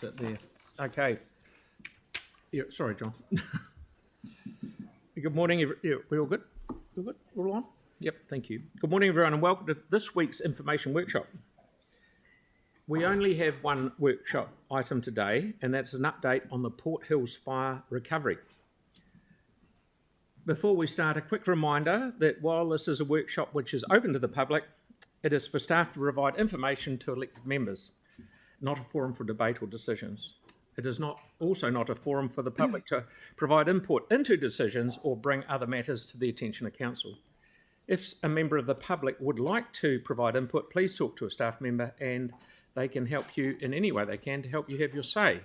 fix it there. Okay. Yeah, sorry, John. Good morning. We all good? All good? All on? Yep, thank you. Good morning, everyone, and welcome to this week's information workshop. We only have one workshop item today, and that's an update on the Port Hills fire recovery. Before we start, a quick reminder that while this is a workshop which is open to the public, it is for staff to provide information to elected members, not a forum for debate or decisions. It is also not a forum for the public to provide input into decisions or bring other matters to the attention of council. If a member of the public would like to provide input, please talk to a staff member and they can help you in any way they can to help you have your say.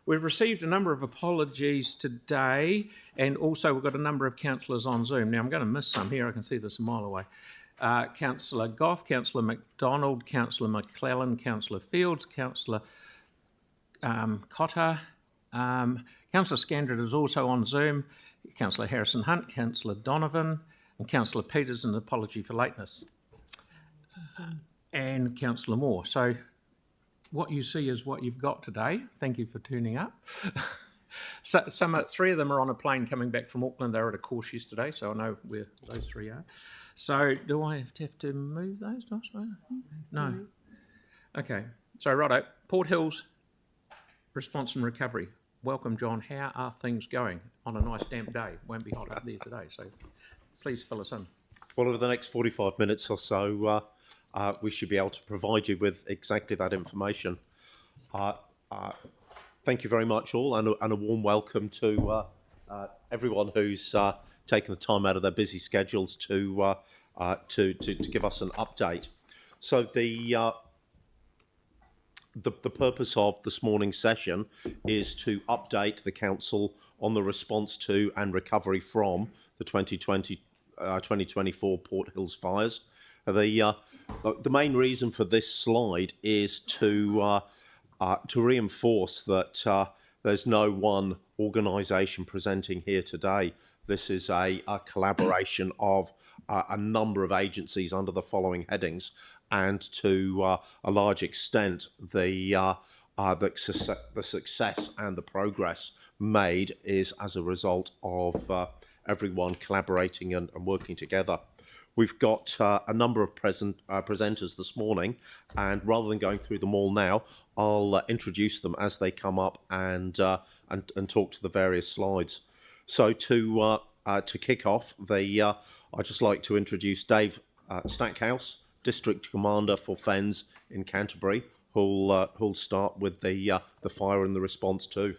We've received a number of apologies today, and also we've got a number of councillors on Zoom. Now I'm going to miss some here, I can see this a mile away. Councillor Goff, Councillor McDonald, Councillor McClellan, Councillor Fields, Councillor Cotter, Councillor Scandrett is also on Zoom, Councillor Harrison Hunt, Councillor Donovan, and Councillor Peters, an apology for lateness, and Councillor Moore. So what you see is what you've got today. Thank you for tuning up. So, three of them are on a plane coming back from Auckland. They were at a course yesterday, so I know where those three are. So do I have to move those? No. Okay. So righto, Port Hills response and recovery. Welcome, John. How are things going on a nice damp day? Won't be hot up there today, so please fill us in. Well, over the next 45 minutes or so, we should be able to provide you with exactly that information. Thank you very much all, and a warm welcome to everyone who's taken the time out of their busy schedules to give us an update. So the purpose of this morning's session is to update the council on the response to and recovery from the 2024 Port Hills fires. The main reason for this slide is to reinforce that there's no one organisation presenting here today. This is a collaboration of a number of agencies under the following headings, and to a large extent, the success and the progress made is as a result of everyone collaborating and working together. We've got a number of presenters this morning, and rather than going through them all now, I'll introduce them as they come up and talk to the various slides. So to kick off, I'd just like to introduce Dave Stackhouse, District Commander for Fens in Canterbury, who'll start with the fire and the response too.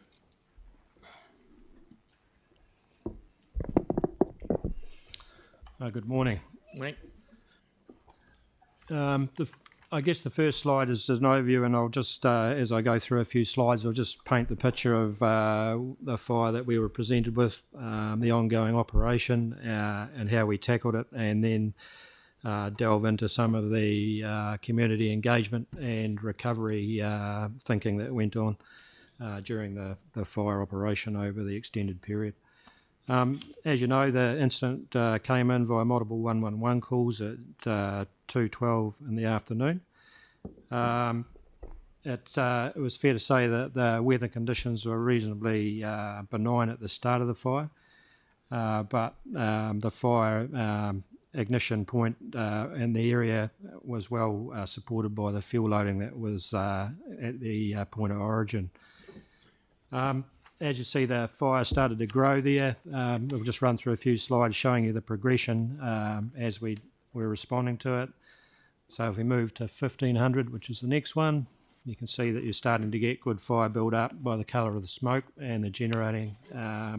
Good morning. Right. I guess the first slide is an overview, and I'll just, as I go through a few slides, I'll just paint the picture of the fire that we were presented with, the ongoing operation, and how we tackled it, and then delve into some of the community engagement and recovery thinking that went on during the fire operation over the extended period. As you know, the incident came in via multiple 111 calls at 2:12 in the afternoon. It was fair to say that the weather conditions were reasonably benign at the start of the fire, but the fire ignition point in the area was well supported by the fuel loading that was at the point of origin. As you see, the fire started to grow there. We'll just run through a few slides showing you the progression as we were responding to it. So if we move to 1500, which is the next one, you can see that you're starting to get good fire build up by the colour of the smoke and the generating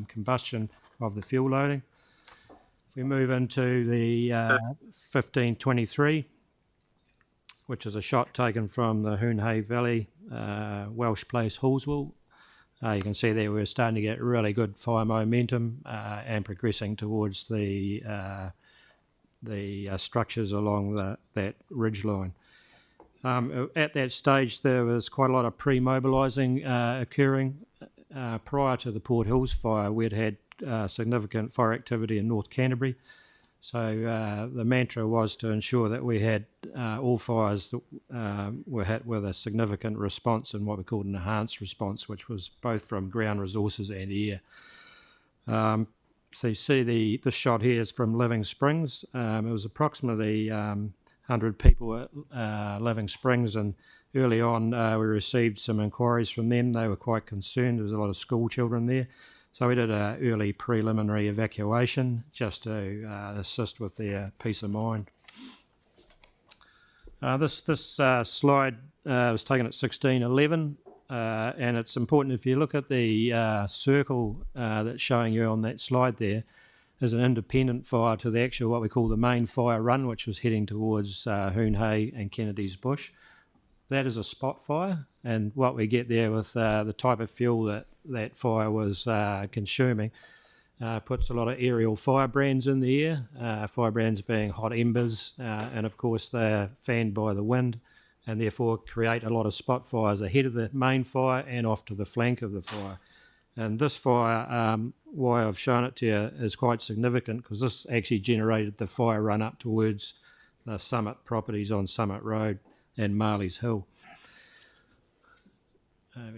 combustion of the fuel loading. If we move into the 1523, which is a shot taken from the Hoonhay Valley, Welsh Place, Hallswell. You can see there we're starting to get really good fire momentum and progressing towards the structures along that ridge line. At that stage, there was quite a lot of pre-mobilising occurring. Prior to the Port Hills fire, we'd had significant fire activity in North Canterbury. So the mantra was to ensure that we had all fires that were hit with a significant response and what we called an enhanced response, which was both from ground resources and air. So you see this shot here is from Living Springs. It was approximately 100 people at Living Springs, and early on we received some inquiries from them. They were quite concerned. There was a lot of school children there. So we did an early preliminary evacuation just to assist with their peace of mind. This slide was taken at 1611, and it's important if you look at the circle that's showing you on that slide there, there's an independent fire to the actual what we call the main fire run, which was heading towards Hoon Hay and Kennedy's Bush. That is a spot fire, and what we get there with the type of fuel that fire was consuming puts a lot of aerial firebrands in the air, firebrands being hot embers, and of course they're fanned by the wind and therefore create a lot of spot fires ahead of the main fire and off to the flank of the fire. And this fire, why I've shown it to you, is quite significant because this actually generated the fire run up towards the Summit properties on Summit Road and Marley's Hill.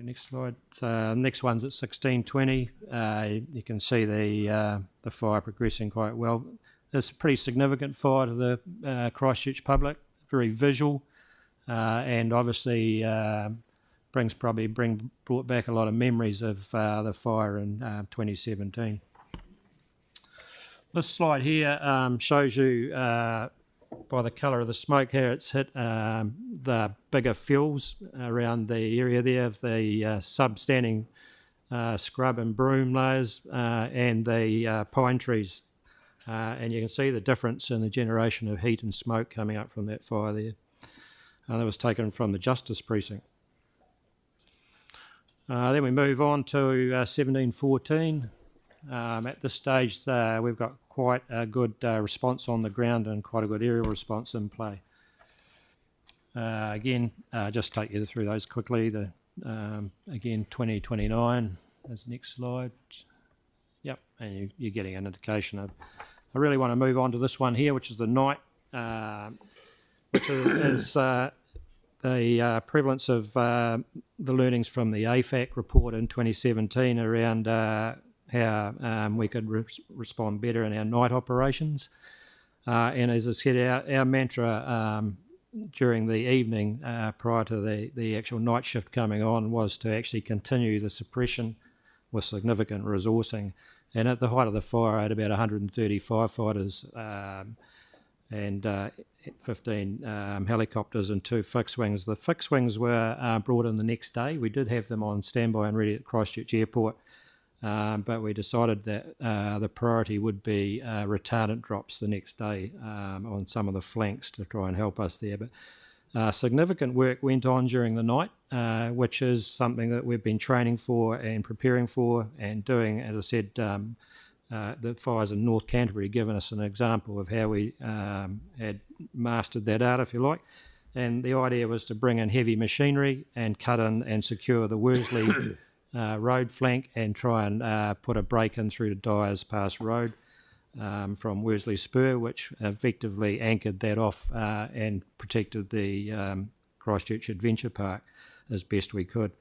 Next slide. Next one's at 1620. You can see the fire progressing quite well. It's a pretty significant fire to the Christchurch public, very visual, and obviously brought back a lot of memories of the fire in 2017. This slide here shows you by the colour of the smoke here, it's hit the bigger fuels around the area there of the substanding scrub and broom layers and the pine trees. And you can see the difference in the generation of heat and smoke coming up from that fire there. That was taken from the Justice Precinct. Then we move on to 1714. At this stage, we've got quite a good response on the ground and quite a good aerial response in play. Again, just take you through those quickly. Again, 2029 is the next slide. Yep, and you're getting an indication of. I really want to move on to this one here, which is the night, which is the prevalence of the learnings from the AFAC report in 2017 around how we could respond better in our night operations. And as I said, our mantra during the evening prior to the actual night shift coming on was to actually continue the suppression with significant resourcing. And at the height of the fire, I had about 130 firefighters and 15 helicopters and 2 fixed wings. The fixed wings were brought in the next day. We did have them on standby and ready at Christchurch Airport. But we decided that the priority would be retardant drops the next day on some of the flanks to try and help us there. But significant work went on during the night, which is something that we've been training for and preparing for and doing. As I said, the fires in North Canterbury given us an example of how we had mastered that art, if you like. And the idea was to bring in heavy machinery and cut in and secure the Worsley road flank and try and put a break in through to Dyers Pass Road from Worsley Spur, which effectively anchored that off and protected the Christchurch Adventure Park as best we could.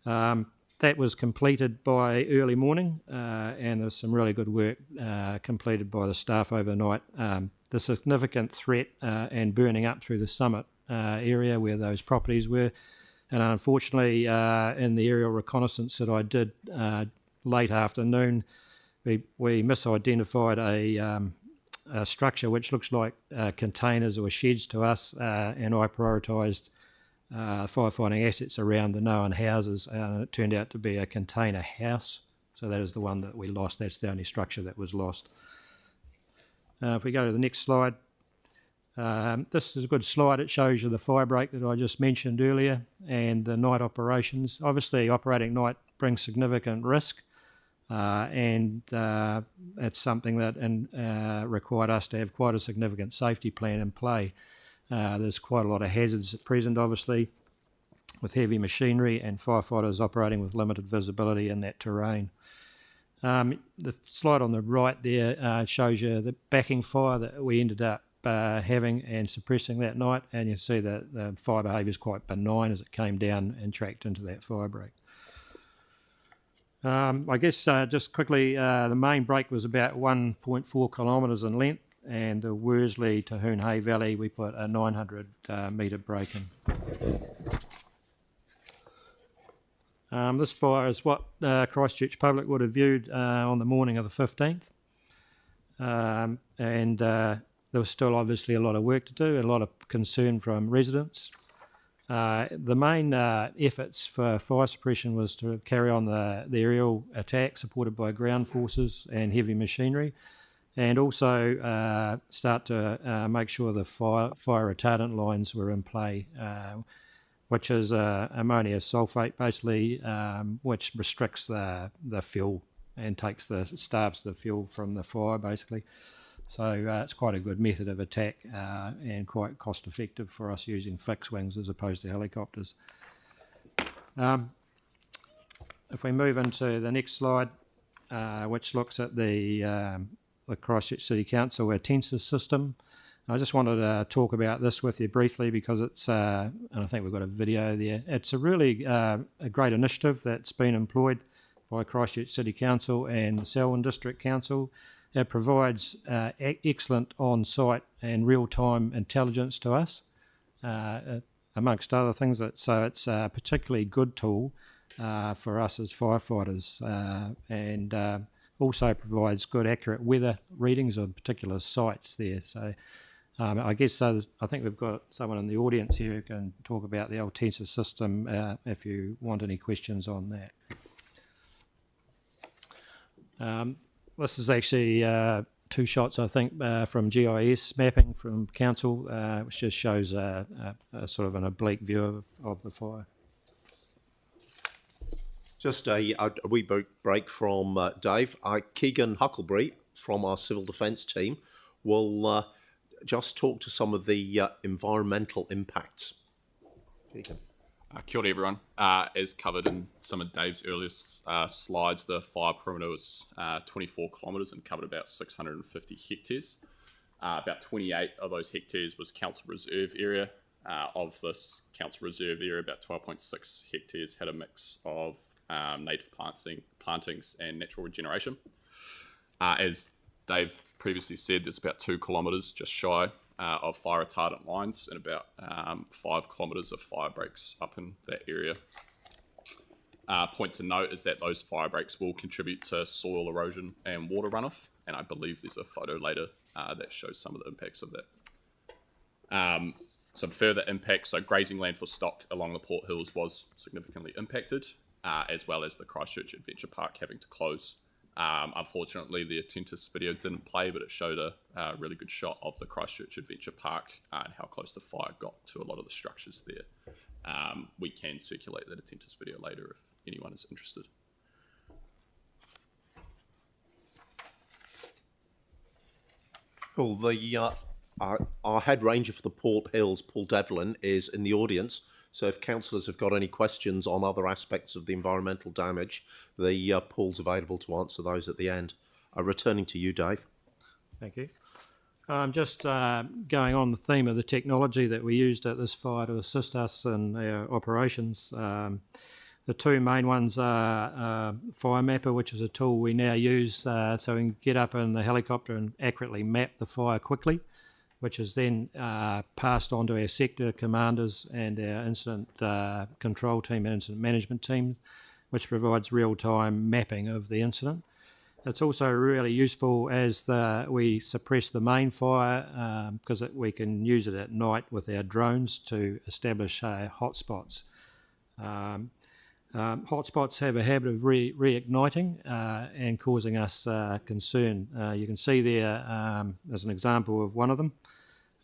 That was completed by early morning and there was some really good work completed by the staff overnight. The significant threat and burning up through the Summit area where those properties were. And unfortunately, in the aerial reconnaissance that I did late afternoon, we misidentified a structure which looks like containers or sheds to us, and I prioritised firefighting assets around the known houses, and it turned out to be a container house. So that is the one that we lost. That's the only structure that was lost. If we go to the next slide. This is a good slide. It shows you the fire break that I just mentioned earlier and the night operations. Obviously, operating night brings significant risk, and it's something that required us to have quite a significant safety plan in play. There's quite a lot of hazards at present, obviously, with heavy machinery and firefighters operating with limited visibility in that terrain. The slide on the right there shows you the backing fire that we ended up having and suppressing that night, and you see that the fire behaviour is quite benign as it came down and tracked into that fire break. I guess just quickly, the main break was about 1.4 kilometres in length, and the Worsley to Hoon Hay Valley we put a 900 metre break in. This fire is what Christchurch public would have viewed on the morning of the 15th, and there was still obviously a lot of work to do, a lot of concern from residents. The main efforts for fire suppression was to carry on the aerial attack supported by ground forces and heavy machinery, and also start to make sure the fire retardant lines were in play, which is ammonia sulfate basically, which restricts the fuel and starves the fuel from the fire basically. So it's quite a good method of attack and quite cost effective for us using fixed wings as opposed to helicopters. If we move into the next slide, which looks at the Christchurch City Council attentive system, I just wanted to talk about this with you briefly because it's, and I think we've got a video there, it's a really a great initiative that's been employed by Christchurch City Council and Selwyn District Council. It provides excellent on-site and real-time intelligence to us, amongst other things. So it's a particularly good tool for us as firefighters, and also provides good, accurate weather readings of particular sites there. So I guess I think we've got someone in the audience here who can talk about the Altesa system if you want any questions on that. This is actually two shots, I think, from GIS mapping from council, which just shows a sort of an oblique view of the fire. Just a wee break from Dave. Keegan Huckleberry from our civil defence team will just talk to some of the environmental impacts. Keegan. Kia ora everyone. As covered in some of Dave's earlier slides, the fire perimeter was 24 kilometres and covered about 650 hectares. About 28 of those hectares was council reserve area. Of this council reserve area, about 12.6 hectares had a mix of native plantings and natural regeneration. As Dave previously said, there's about 2 kilometres just shy of fire retardant lines and about 5 kilometres of fire breaks up in that area. Point to note is that those fire breaks will contribute to soil erosion and water runoff, and I believe there's a photo later that shows some of the impacts of that. Some further impacts, so grazing land for stock along the Port Hills was significantly impacted, as well as the Christchurch Adventure Park having to close. Unfortunately, the Attentis video didn't play, but it showed a really good shot of the Christchurch Adventure Park and how close the fire got to a lot of the structures there. We can circulate that Attentis video later if anyone is interested. Cool. Our head ranger for the Port Hills, Paul Devlin, is in the audience. So if councillors have got any questions on other aspects of the environmental damage, Paul's available to answer those at the end. Returning to you, Dave. Thank you. Just going on the theme of the technology that we used at this fire to assist us in our operations. The two main ones are Fire Mapper, which is a tool we now use so we can get up in the helicopter and accurately map the fire quickly, which is then passed on to our sector commanders and our incident control team and incident management team, which provides real-time mapping of the incident. It's also really useful as we suppress the main fire because we can use it at night with our drones to establish hotspots. Hotspots have a habit of reigniting and causing us concern. You can see there as an example of one of them.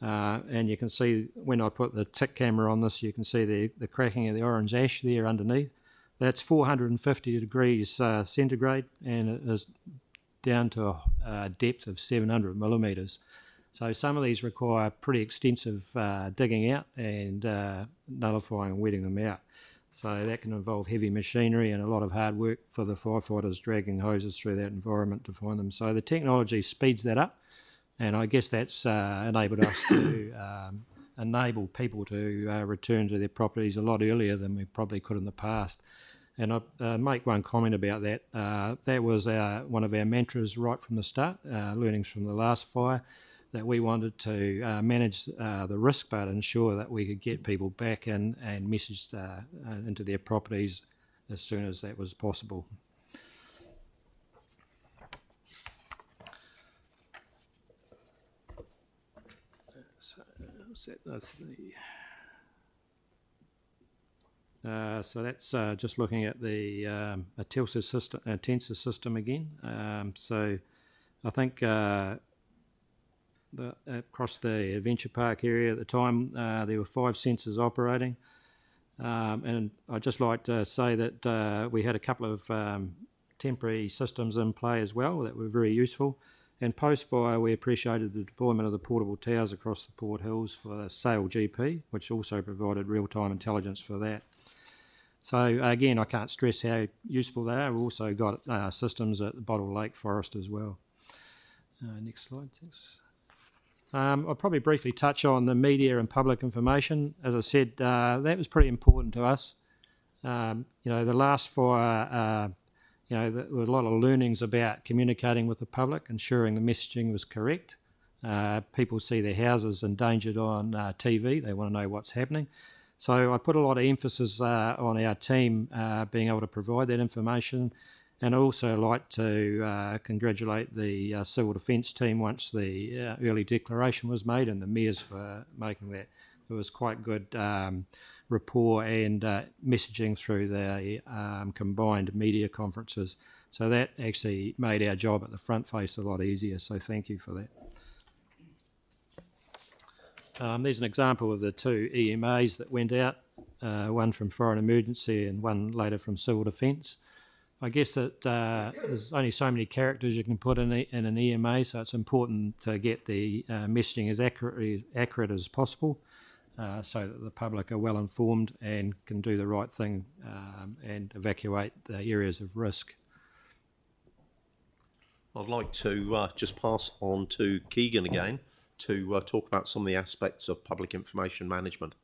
And you can see when I put the tick camera on this, you can see the cracking of the orange ash there underneath. That's 450 degrees centigrade, and it is down to a depth of 700 millimetres. So some of these require pretty extensive digging out and nullifying and wetting them out. So that can involve heavy machinery and a lot of hard work for the firefighters dragging hoses through that environment to find them. So the technology speeds that up, and I guess that's enabled us to enable people to return to their properties a lot earlier than we probably could in the past. And I make one comment about that. That was one of our mantras right from the start, learnings from the last fire, that we wanted to manage the risk but ensure that we could get people back and messaged into their properties as soon as that was possible. So that's just looking at the Telstra system again. So I think across the Adventure Park area at the time, there were 5 sensors operating. And I'd just like to say that we had a couple of temporary systems in play as well that were very useful. And post-fire, we appreciated the deployment of the portable towers across the Port Hills for Sail GP, which also provided real-time intelligence for that. So again, I can't stress how useful they are. We've also got systems at the Bottle Lake Forest as well. Next slide, thanks. I'll probably briefly touch on the media and public information. As I said, that was pretty important to us. The last fire, there were a lot of learnings about communicating with the public, ensuring the messaging was correct. People see their houses endangered on TV. They want to know what's happening. So I put a lot of emphasis on our team being able to provide that information. And I also like to congratulate the Civil Defence team once the early declaration was made, and the mayors for making that. It was quite good rapport and messaging through the combined media conferences. So that actually made our job at the front face a lot easier, so thank you for that. There's an example of the 2 EMAs that went out, one from Foreign Emergency and one later from Civil Defence. I guess that there's only so many characters you can put in an EMA, so it's important to get the messaging as accurate as possible so that the public are well informed and can do the right thing and evacuate the areas of risk. I'd like to just pass on to Keegan again to talk about some of the aspects of public information management.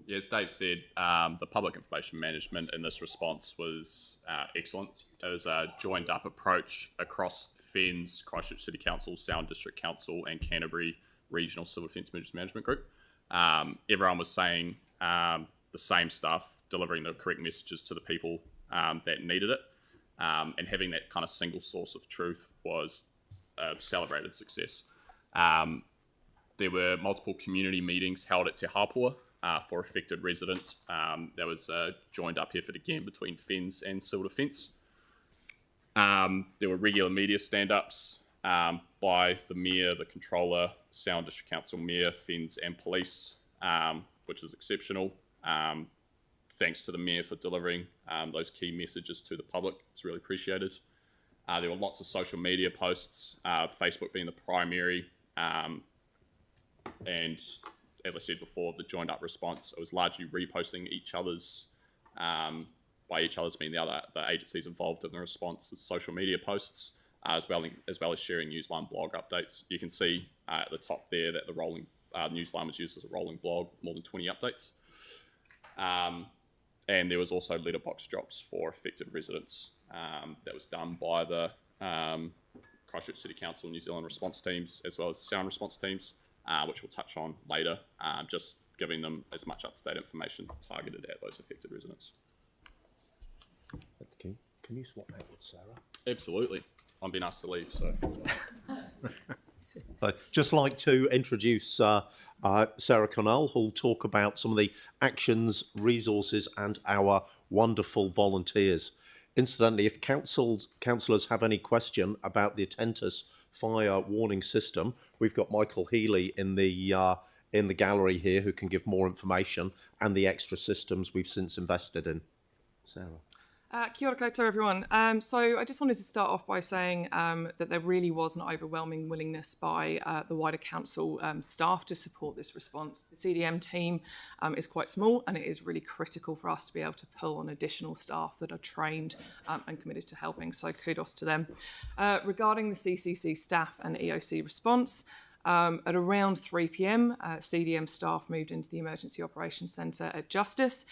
Yeah, as Dave said, the public information management in this response was excellent. It was a joined-up approach across FENZ, Christchurch City Council, Sound District Council, and Canterbury Regional Civil Defence Emergency Management Group. Everyone was saying the same stuff, delivering the correct messages to the people that needed it, and having that kind of single source of truth was a celebrated success. There were multiple community meetings held at Te Hapua for affected residents. There was a joined up effort again between FENZ and Civil Defence. There were regular media stand-ups by the Mayor, the Controller, Sound District Council Mayor, FENZ and Police, which is exceptional. Thanks to the Mayor for delivering those key messages to the public. It's really appreciated. There were lots of social media posts, Facebook being the primary, and as I said before, the joined up response, it was largely reposting each other's, by each other's being the agencies involved in the response, social media posts, as well as sharing Newsline blog updates. You can see at the top there that the rolling Newsline was used as a rolling blog with more than 20 updates. And there was also letterbox drops for affected residents that was done by the Christchurch City Council New Zealand response teams as well as sound response teams, which we'll touch on later, just giving them as much up-to-date information targeted at those affected residents. Can you swap that with Sarah? Absolutely. I'm being asked to leave, so. I'd just like to introduce Sarah Connell, who'll talk about some of the actions, resources and our wonderful volunteers. Incidentally, if councillors have any question about the Attentus fire warning system, we've got Michael Healy in the gallery here who can give more information and the extra systems we've since invested in. Sarah. Kia ora koutou, everyone. So I just wanted to start off by saying that there really was an overwhelming willingness by the wider council staff to support this response. The CDM team is quite small, and it is really critical for us to be able to pull on additional staff that are trained and committed to helping. So kudos to them. Regarding the CCC staff and EOC response, at around 3 p.m, CDM staff moved into the Emergency Operations Centre at Justice,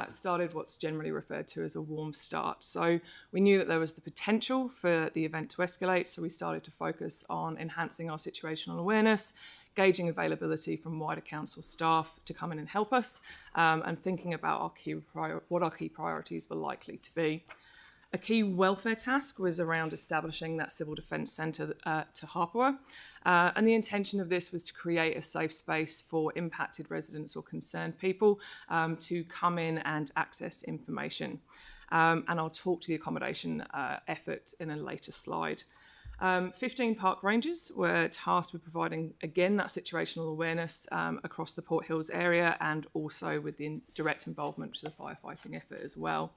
started what's generally referred to as a warm start. So we knew that there was the potential for the event to escalate, so we started to focus on enhancing our situational awareness, gauging availability from wider council staff to come in and help us, and thinking about what our key priorities were likely to be. A key welfare task was around establishing that civil defence centre to Hapua, and the intention of this was to create a safe space for impacted residents or concerned people to come in and access information. And I'll talk to the accommodation effort in a later slide. 15 park rangers were tasked with providing, again, that situational awareness across the Port Hills area, and also with the direct involvement to the firefighting effort as well.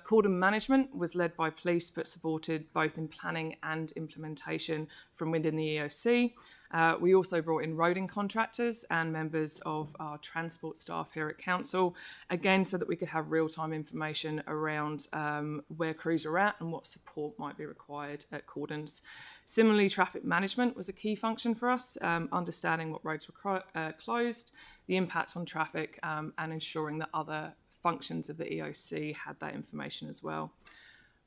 Cordon management was led by police, but supported both in planning and implementation from within the EOC. We also brought in roading contractors and members of our transport staff here at council, again, so that we could have real-time information around where crews are at and what support might be required at cordons. Similarly, traffic management was a key function for us, understanding what roads were closed, the impact on traffic, and ensuring that other functions of the EOC had that information as well.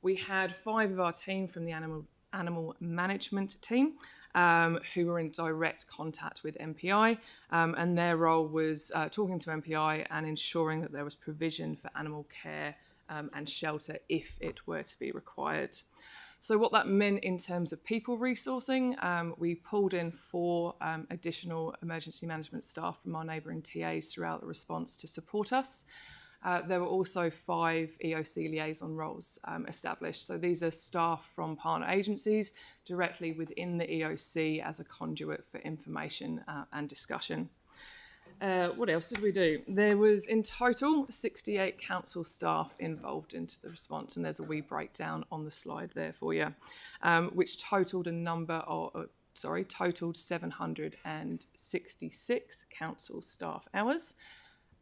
We had 5 of our team from the animal management team who were in direct contact with MPI, and their role was talking to MPI and ensuring that there was provision for animal care and shelter if it were to be required. So what that meant in terms of people resourcing, we pulled in 4 additional emergency management staff from our neighbouring TAs throughout the response to support us. There were also 5 EOC liaison roles established. So these are staff from partner agencies directly within the EOC as a conduit for information and discussion. What else did we do? There was in total 68 council staff involved into the response, and there's a wee breakdown on the slide there for you, which totaled totaled 766 council staff hours.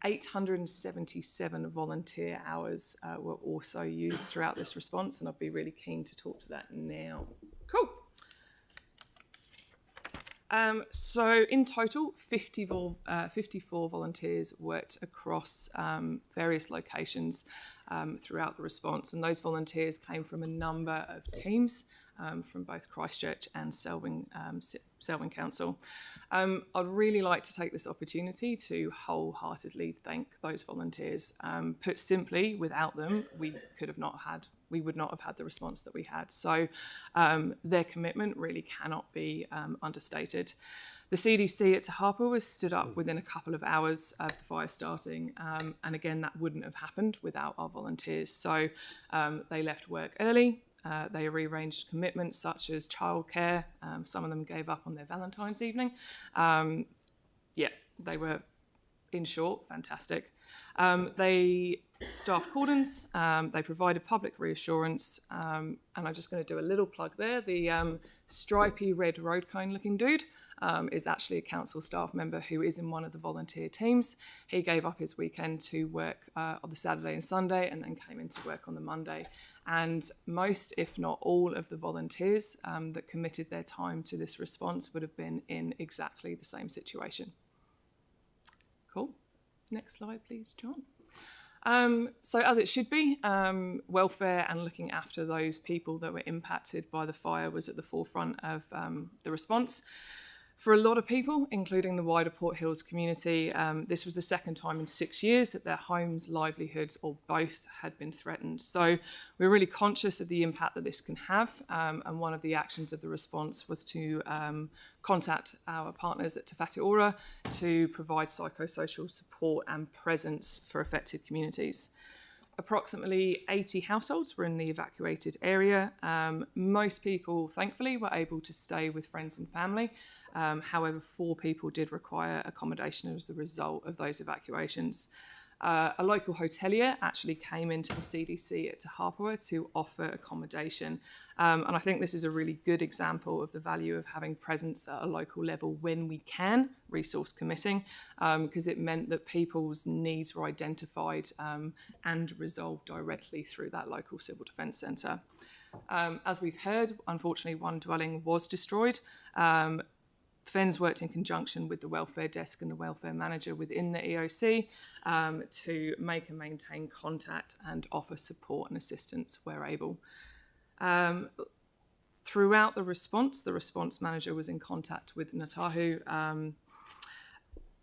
877 volunteer hours were also used throughout this response, and I'd be really keen to talk to that now. Cool. So in total, 54 volunteers worked across various locations throughout the response, and those volunteers came from a number of teams from both Christchurch and Selwyn Council. I'd really like to take this opportunity to wholeheartedly thank those volunteers. Put simply, without them, we would not have had the response that we had. So their commitment really cannot be understated. The CDC at Te Hapua was stood up within a couple of hours of the fire starting, and again, that wouldn't have happened without our volunteers. So they left work early. They rearranged commitments such as childcare. Some of them gave up on their Valentine's evening. They were, in short, fantastic. They staffed cordons, they provided public reassurance, and I'm just going to do a little plug there. The stripy red road cone looking dude is actually a council staff member who is in one of the volunteer teams. He gave up his weekend to work on the Saturday and Sunday, and then came into work on the Monday. And most, if not all, of the volunteers that committed their time to this response would have been in exactly the same situation. Cool. Next slide, please, John. So as it should be, welfare and looking after those people that were impacted by the fire was at the forefront of the response. For a lot of people, including the wider Port Hills community, this was the second time in 6 years that their homes, livelihoods, or both had been threatened. So we're really conscious of the impact that this can have, and one of the actions of the response was to contact our partners at Te Whatu Ora to provide psychosocial support and presence for affected communities. Approximately 80 households were in the evacuated area. Most people, thankfully, were able to stay with friends and family. However, 4 people did require accommodation as a result of those evacuations. A local hotelier actually came into the CDC at Te Hapua to offer accommodation. And I think this is a really good example of the value of having presence at a local level when we can, resource committing, because it meant that people's needs were identified and resolved directly through that local civil defence centre. As we've heard, unfortunately, one dwelling was destroyed. FENS worked in conjunction with the welfare desk and the welfare manager within the EOC to make and maintain contact and offer support and assistance where able. Throughout the response manager was in contact with Ngātahu.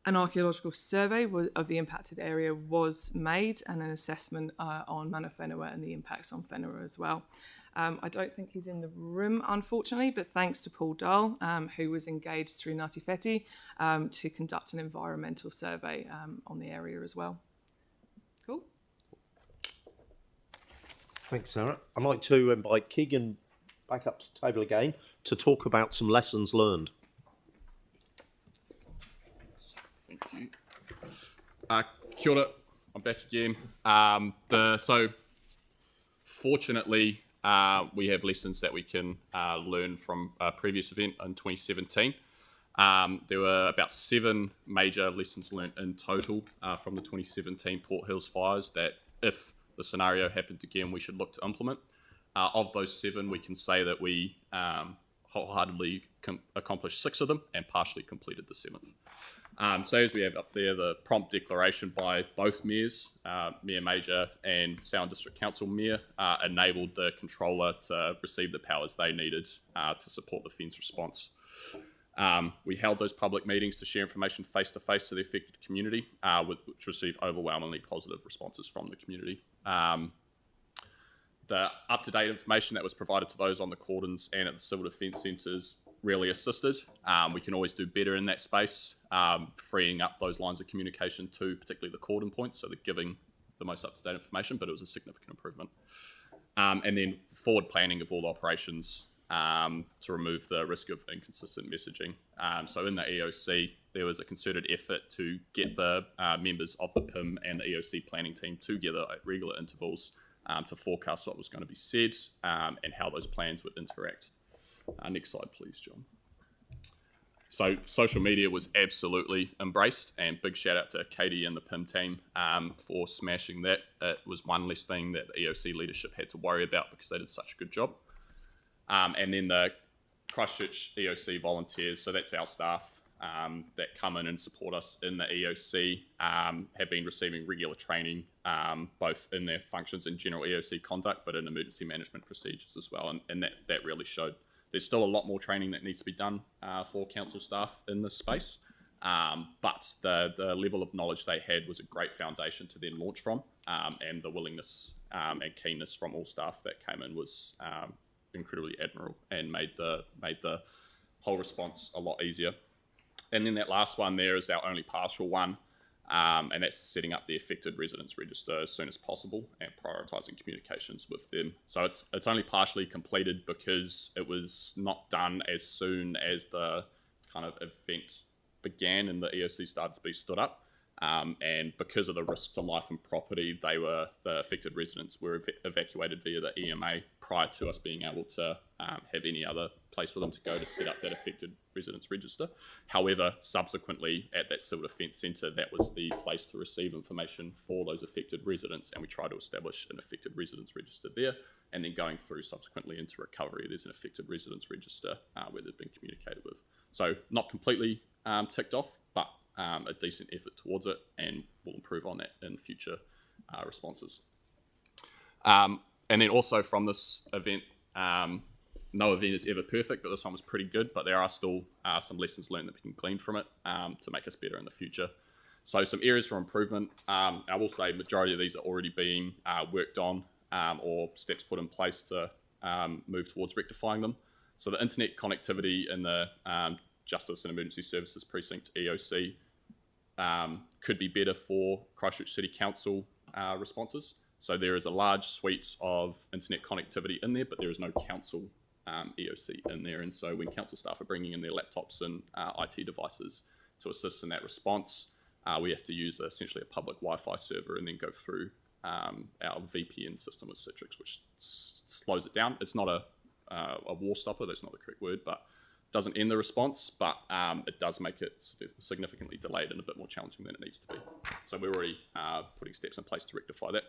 An archaeological survey of the impacted area was made and an assessment on mana whenua and the impacts on whenua as well. I don't think he's in the room, unfortunately, but thanks to Paul Dahl, who was engaged through Ngāti Wheti to conduct an environmental survey on the area as well. Cool. Thanks, Sarah. I'd like to invite Keegan back up to the table again to talk about some lessons learned. Thank you. Kia ora, I'm back again. So, fortunately, we have lessons that we can learn from a previous event in 2017. There were about 7 major lessons learned in total from the 2017 Port Hills fires that, if the scenario happened again, we should look to implement. Of those 7, we can say that we wholeheartedly accomplished 6 of them and partially completed the 7th. So as we have up there, the prompt declaration by both mayors, Mayor Major and Southern District Council Mayor, enabled the controller to receive the powers they needed to support the FENS response. We held those public meetings to share information face-to-face to the affected community, which received overwhelmingly positive responses from the community. The up-to-date information that was provided to those on the cordons and at the civil defence centres really assisted. We can always do better in that space, freeing up those lines of communication to particularly the cordon points, so they're giving the most up-to-date information, but it was a significant improvement. And then forward planning of all operations to remove the risk of inconsistent messaging. So in the EOC, there was a concerted effort to get the members of the PIM and the EOC planning team together at regular intervals to forecast what was going to be said and how those plans would interact. Next slide, please, John. So social media was absolutely embraced, and big shout out to Katie and the PIM team for smashing that. It was one less thing that the EOC leadership had to worry about because they did such a good job. And then the Christchurch EOC volunteers, so that's our staff that come in and support us in the EOC, have been receiving regular training, both in their functions and general EOC conduct, but in emergency management procedures as well, and that really showed. There's still a lot more training that needs to be done for council staff in this space, but the level of knowledge they had was a great foundation to then launch from, and the willingness and keenness from all staff that came in was incredibly admirable and made the whole response a lot easier. And then that last one there is our only partial one, and that's setting up the affected residents register as soon as possible and prioritising communications with them. So it's only partially completed because it was not done as soon as the kind of event began and the EOC started to be stood up. And because of the risk to life and property, the affected residents were evacuated via the EMA prior to us being able to have any other place for them to go to set up that affected residents register. However, subsequently at that civil defence centre, that was the place to receive information for those affected residents, and we tried to establish an affected residents register there. And then going through subsequently into recovery, there's an affected residents register where they've been communicated with. So not completely ticked off, but a decent effort towards it, and we'll improve on that in future responses. And then also from this event, no event is ever perfect, but this one was pretty good, but there are still some lessons learned that we can glean from it to make us better in the future. So some areas for improvement, I will say the majority of these are already being worked on or steps put in place to move towards rectifying them. So the internet connectivity in the Justice and Emergency Services Precinct EOC could be better for Christchurch City Council responses. So there is a large suite of internet connectivity in there, but there is no council EOC in there. And so when council staff are bringing in their laptops and IT devices to assist in that response, we have to use essentially a public Wi-Fi server and then go through our VPN system with Citrix, which slows it down. It's not a wall stopper, that's not the correct word, but doesn't end the response, but it does make it significantly delayed and a bit more challenging than it needs to be. So we're already putting steps in place to rectify that.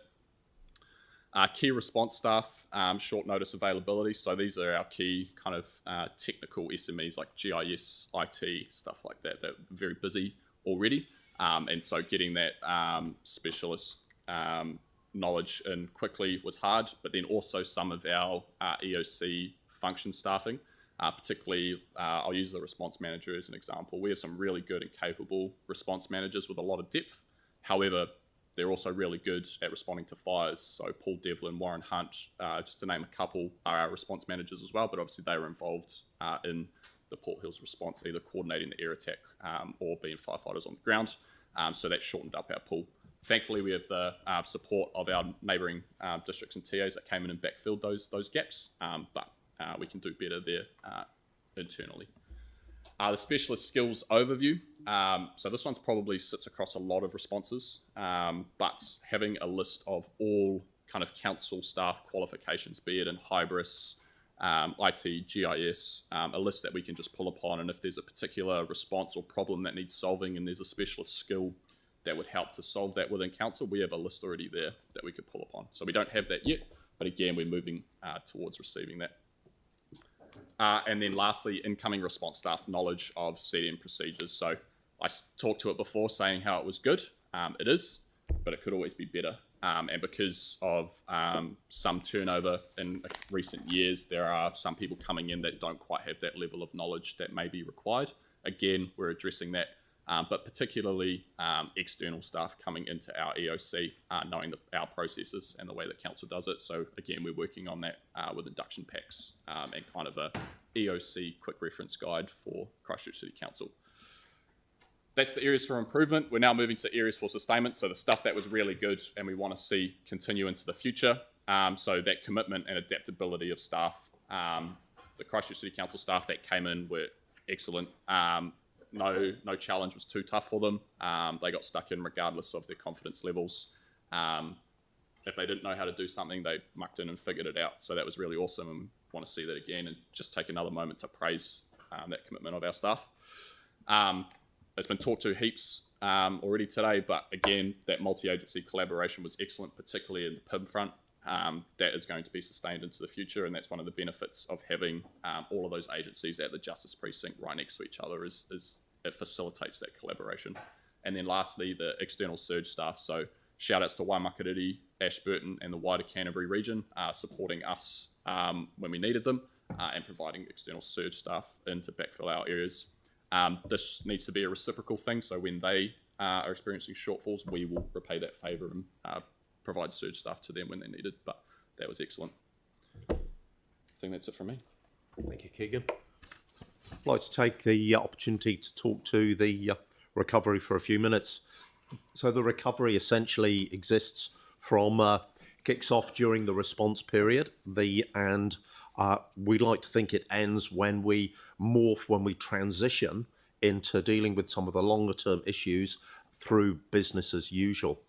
Key response staff, short notice availability. So these are our key kind of technical SMEs like GIS, IT, stuff like that. They're very busy already. And so getting that specialist knowledge in quickly was hard, but then also some of our EOC function staffing, particularly I'll use the response manager as an example. We have some really good and capable response managers with a lot of depth. However, they're also really good at responding to fires. So Paul Devlin, Warren Hunt, just to name a couple, are our response managers as well, but obviously they were involved in the Port Hills response, either coordinating the air attack or being firefighters on the ground. So that shortened up our pool. Thankfully, we have the support of our neighbouring districts and TAs that came in and backfilled those gaps, but we can do better there internally. The specialist skills overview. So this one's probably sits across a lot of responses, but having a list of all kind of council staff qualifications, be it in Hybris, IT, GIS, a list that we can just pull upon, and if there's a particular response or problem that needs solving and there's a specialist skill that would help to solve that within council, we have a list already there that we could pull upon. So we don't have that yet, but again, we're moving towards receiving that. And then lastly, incoming response staff knowledge of CDM procedures. So I talked to it before saying how it was good. It is, but it could always be better. And because of some turnover in recent years, there are some people coming in that don't quite have that level of knowledge that may be required. Again, we're addressing that, but particularly external staff coming into our EOC, knowing our processes and the way that council does it. So again, we're working on that with induction packs and kind of a EOC quick reference guide for Christchurch City Council. That's the areas for improvement. We're now moving to areas for sustainment. So the stuff that was really good and we want to see continue into the future. So that commitment and adaptability of staff. The Christchurch City Council staff that came in were excellent. No challenge was too tough for them. They got stuck in regardless of their confidence levels. If they didn't know how to do something, they mucked in and figured it out. So that was really awesome, and want to see that again and just take another moment to praise that commitment of our staff. It's been talked to heaps already today, but again, that multi-agency collaboration was excellent, particularly in the PIM front. That is going to be sustained into the future, and that's one of the benefits of having all of those agencies at the Justice Precinct right next to each other is it facilitates that collaboration. And then lastly, the external surge staff. So shout outs to Waimakariri, Ashburton and the wider Canterbury region supporting us when we needed them and providing external surge staff in to backfill our areas. This needs to be a reciprocal thing, so when they are experiencing shortfalls, we will repay that favour and provide surge staff to them when they need it, but that was excellent. I think that's it from me. Thank you, Keegan. I'd like to take the opportunity to talk to the recovery for a few minutes. So the recovery essentially exists from, kicks off during the response period, and we like to think it ends when we morph, when we transition into dealing with some of the longer term issues through business as usual.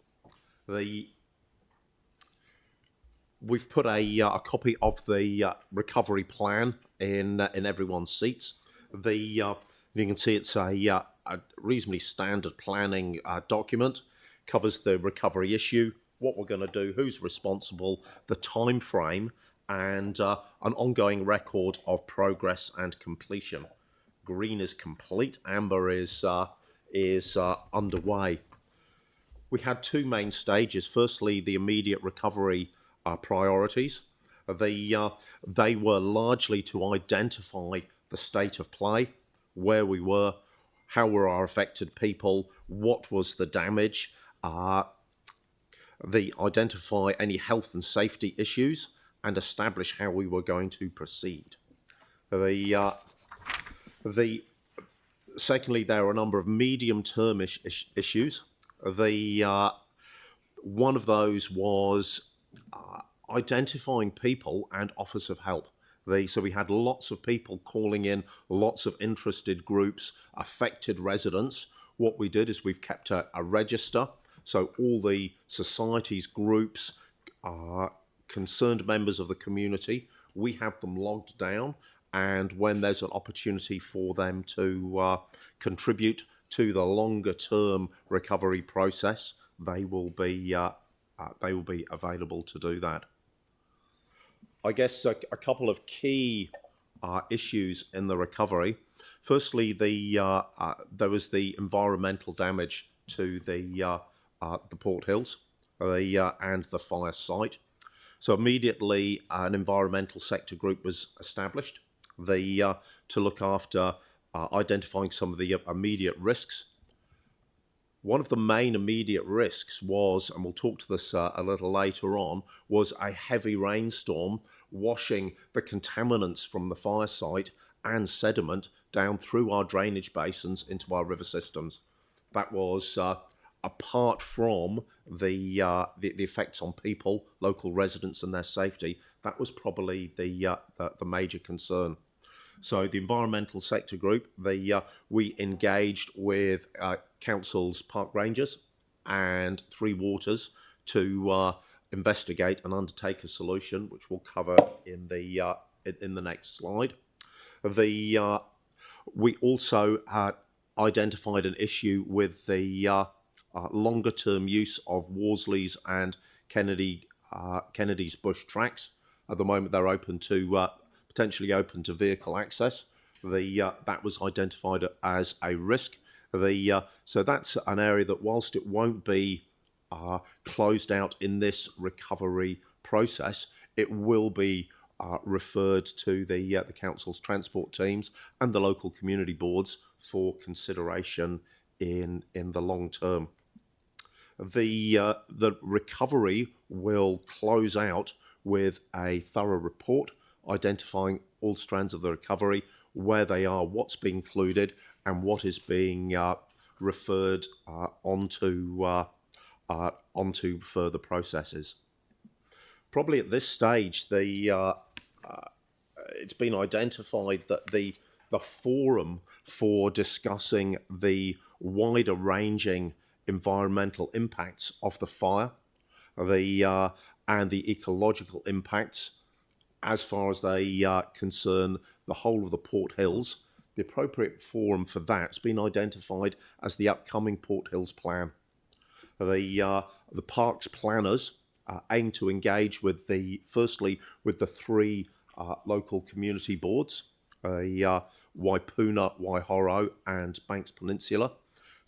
We've put a copy of the recovery plan in everyone's seats. You can see it's a reasonably standard planning document, covers the recovery issue, what we're going to do, who's responsible, the time frame, and an ongoing record of progress and completion. Green is complete, amber is underway. We had two main stages. Firstly, the immediate recovery priorities. They were largely to identify the state of play, where we were, how were our affected people, what was the damage, identify any health and safety issues, and establish how we were going to proceed. Secondly, there are a number of medium-term issues. One of those was identifying people and offers of help. So we had lots of people calling in, lots of interested groups, affected residents what we did is we've kept a register. So all the societies, groups, concerned members of the community, we have them logged down. And when there's an opportunity for them to contribute to the longer term recovery process, they will be available to do that. I guess a couple of key issues in the recovery. Firstly, there was the environmental damage to the Port Hills and the fire site. So immediately an environmental sector group was established to look after identifying some of the immediate risks. One of the main immediate risks was, and we'll talk to this a little later on, was a heavy rainstorm washing the contaminants from the fire site and sediment down through our drainage basins into our river systems. That was, apart from the effects on people, local residents and their safety, that was probably the major concern. So the environmental sector group, we engaged with council's park rangers and Three Waters to investigate and undertake a solution, which we'll cover in the next slide. We also identified an issue with the longer term use of Worsley's and Kennedy's bush tracks. At the moment, they're potentially open to vehicle access. That was identified as a risk. So that's an area that, whilst it won't be closed out in this recovery process, it will be referred to the council's transport teams and the local community boards for consideration in the long term. The recovery will close out with a thorough report identifying all strands of the recovery, where they are, what's being included, and what is being referred onto further processes. Probably at this stage, it's been identified that the forum for discussing the wider ranging environmental impacts of the fire, and the ecological impacts as far as they concern the whole of the Port Hills. The appropriate forum for that's been identified as the upcoming Port Hills plan. The parks planners aim to engage with firstly with the three local community boards, Waipuna, Waihoro and Banks Peninsula,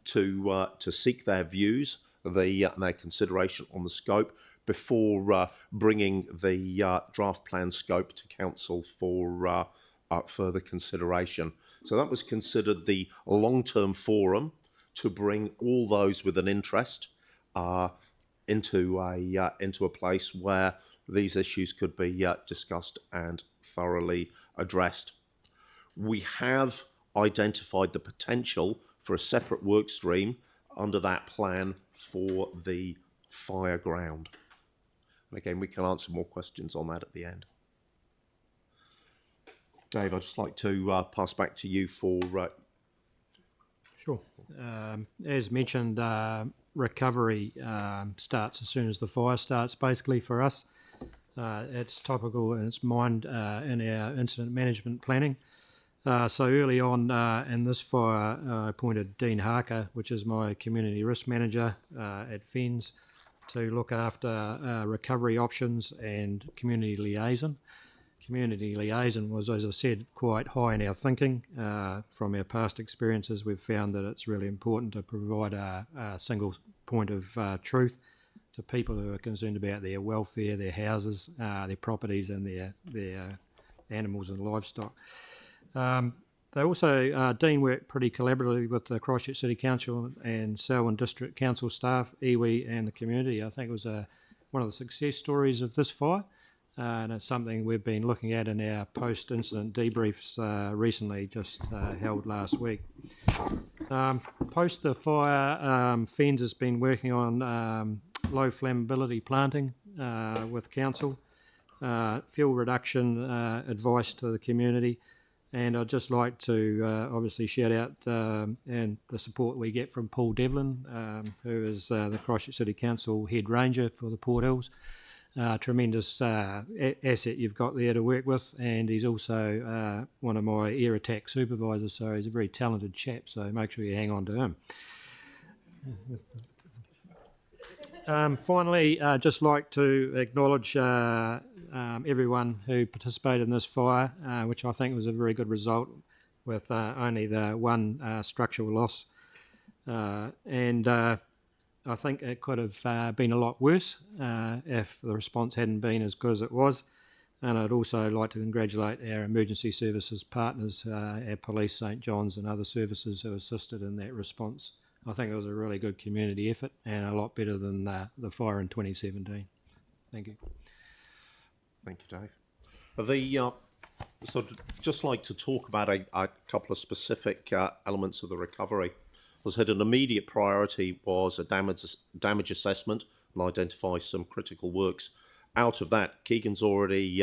to seek their views, their consideration on the scope before bringing the draft plan scope to council for further consideration. So that was considered the long-term forum to bring all those with an interest into a place where these issues could be discussed and thoroughly addressed. We have identified the potential for a separate work stream under that plan for the fire ground. And again, we can answer more questions on that at the end. Dave, I'd just like to pass back to you for... Sure. As mentioned, recovery starts as soon as the fire starts, basically, for us. It's topical and it's mined in our incident management planning. So early on in this fire, I appointed Dean Harker, which is my community risk manager at FENS, to look after recovery options and community liaison. Community liaison was, as I said, quite high in our thinking. From our past experiences, we've found that it's really important to provide a single point of truth to people who are concerned about their welfare, their houses, their properties and their animals and livestock. They also, Dean worked pretty collaboratively with the Christchurch City Council and Selwyn District Council staff, iwi and the community. I think it was one of the success stories of this fire. And it's something we've been looking at in our post-incident debriefs recently, just held last week. Post the fire, FENS has been working on low flammability planting with council, fuel reduction advice to the community, And I'd just like to obviously shout out and the support we get from Paul Devlin, who is the Christchurch City Council Head Ranger for the Port Hills. Tremendous asset you've got there to work with, and he's also one of my air attack supervisors, so he's a very talented chap, so make sure you hang on to him. Finally, just like to acknowledge everyone who participated in this fire, which I think was a very good result with only the one structural loss. I think it could have been a lot worse if the response hadn't been as good as it was. And I'd also like to congratulate our emergency services partners, our police, St John's and other services who assisted in that response. I think it was a really good community effort and a lot better than the fire in 2017. Thank you. Thank you, Dave. So I'd just like to talk about a couple of specific elements of the recovery. As I said, an immediate priority was a damage assessment and identify some critical works. Out of that, Keegan's already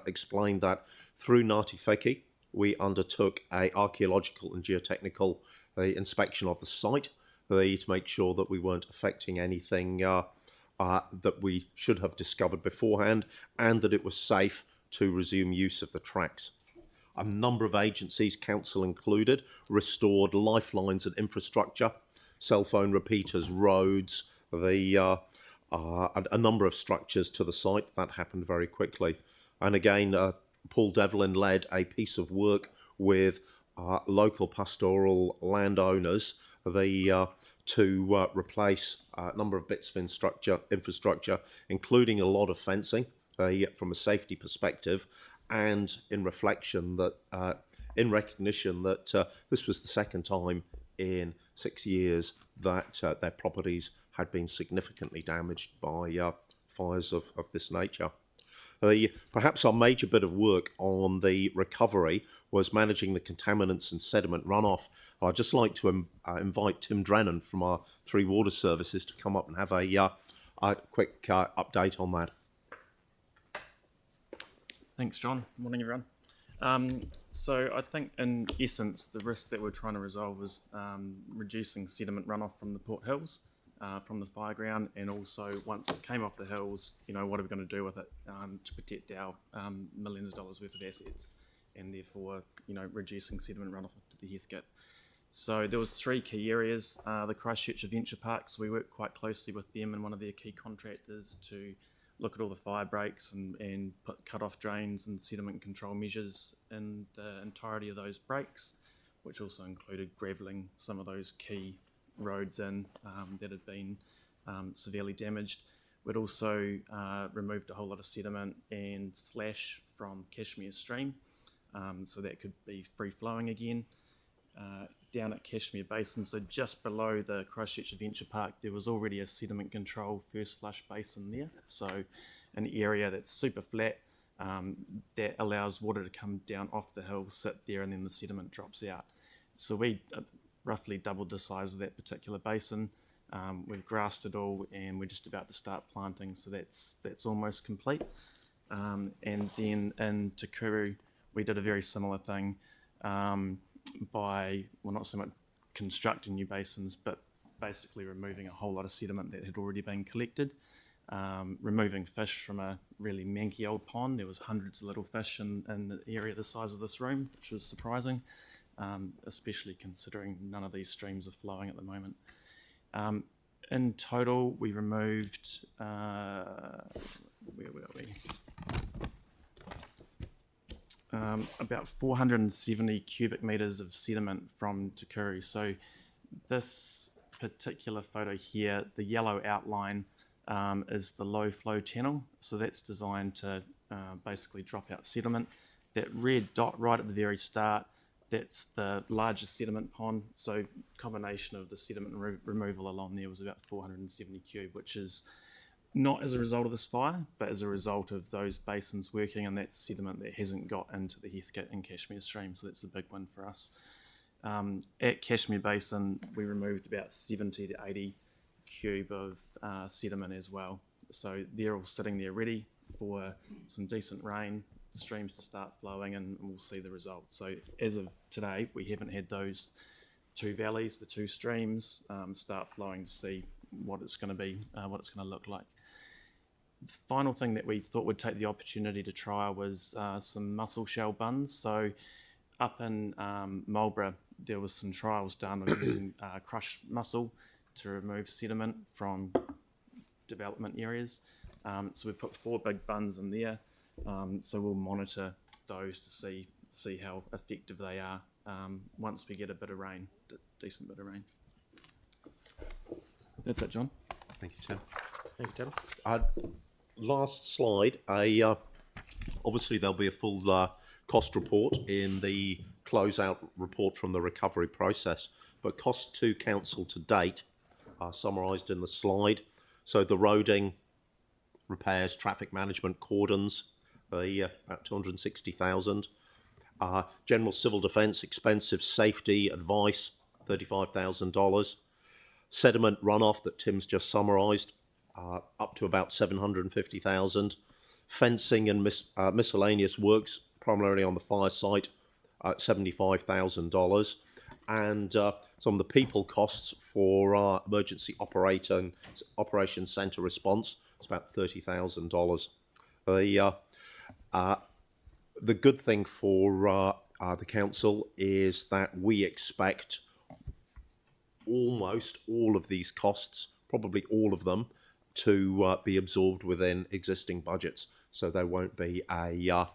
explained that through Ngāti Wheki, we undertook a archaeological and geotechnical inspection of the site to make sure that we weren't affecting anything that we should have discovered beforehand, and that it was safe to resume use of the tracks. A number of agencies, council included, restored lifelines and infrastructure, cell phone repeaters, roads, a number of structures to the site. That happened very quickly. And again, Paul Devlin led a piece of work with local pastoral landowners to replace a number of bits of infrastructure, including a lot of fencing from a safety perspective, and in recognition that this was the second time in 6 years that their properties had been significantly damaged by fires of this nature. Perhaps our major bit of work on the recovery was managing the contaminants and sediment runoff. I'd just like to invite Tim Drennan from our Three Water Services to come up and have a quick update on that. Thanks, John. Morning, everyone. So I think in essence, the risk that we're trying to resolve is reducing sediment runoff from the Port Hills, from the fire ground, and also once it came off the hills, what are we going to do with it to protect our millions of dollars worth of assets, and therefore, reducing sediment runoff to the Heathcote. So there was three key areas. The Christchurch Adventure Parks, we worked quite closely with them and one of their key contractors to look at all the fire breaks and put cut-off drains and sediment control measures in the entirety of those breaks, which also included gravelling some of those key roads in that had been severely damaged. We'd also removed a whole lot of sediment and slash from Cashmere Stream, so that could be free-flowing again. Down at Cashmere Basin, so just below the Christchurch Adventure Park, there was already a sediment control first flush basin there, so an area that's super flat that allows water to come down off the hill, sit there, and then the sediment drops out. So we roughly doubled the size of that particular basin. We've grassed it all, and we're just about to start planting, so that's almost complete. And then in Te Kuru, we did a very similar thing. By, well, not so much constructing new basins, but basically removing a whole lot of sediment that had already been collected, removing fish from a really manky old pond. There was hundreds of little fish in the area the size of this room, which was surprising, especially considering none of these streams are flowing at the moment. In total, we removed, where were we? About 470 cubic metres of sediment from Te Kuru. So this particular photo here, the yellow outline is the low flow channel. So that's designed to basically drop out sediment. That red dot right at the very start, that's the largest sediment pond. So combination of the sediment removal along there was about 470 cube, which is not as a result of this fire, but as a result of those basins working, and that's sediment that hasn't got into the Heathcote and Cashmere Stream, so that's a big win for us. At Cashmere Basin, we removed about 70 to 80 cube of sediment as well. So they're all sitting there ready for some decent rain, streams to start flowing, and we'll see the result. So as of today, we haven't had those two valleys, the two streams, start flowing to see what it's going to be, what it's going to look like. The final thing that we thought would take the opportunity to try was some mussel shell buns. So up in Marlborough, there was some trials done of using crushed mussel to remove sediment from development areas. So we put 4 big buns in there. So we'll monitor those to see how effective they are once we get a bit of rain, decent bit of rain. That's it, John. Thank you, Tim. Thank you, Tim. Last slide. Obviously, there'll be a full cost report in the closeout report from the recovery process, but costs to council to date are summarised in the slide. So the roading, repairs, traffic management, cordons, about 260,000. General civil defence, expensive safety advice, $35,000. Sediment runoff that Tim's just summarised, up to about 750,000. Fencing and miscellaneous works, primarily on the fire site, $75,000. And some of the people costs for our emergency operations centre response, it's about $30,000. The good thing for the council is that we expect almost all of these costs, probably all of them, to be absorbed within existing budgets. So there won't be a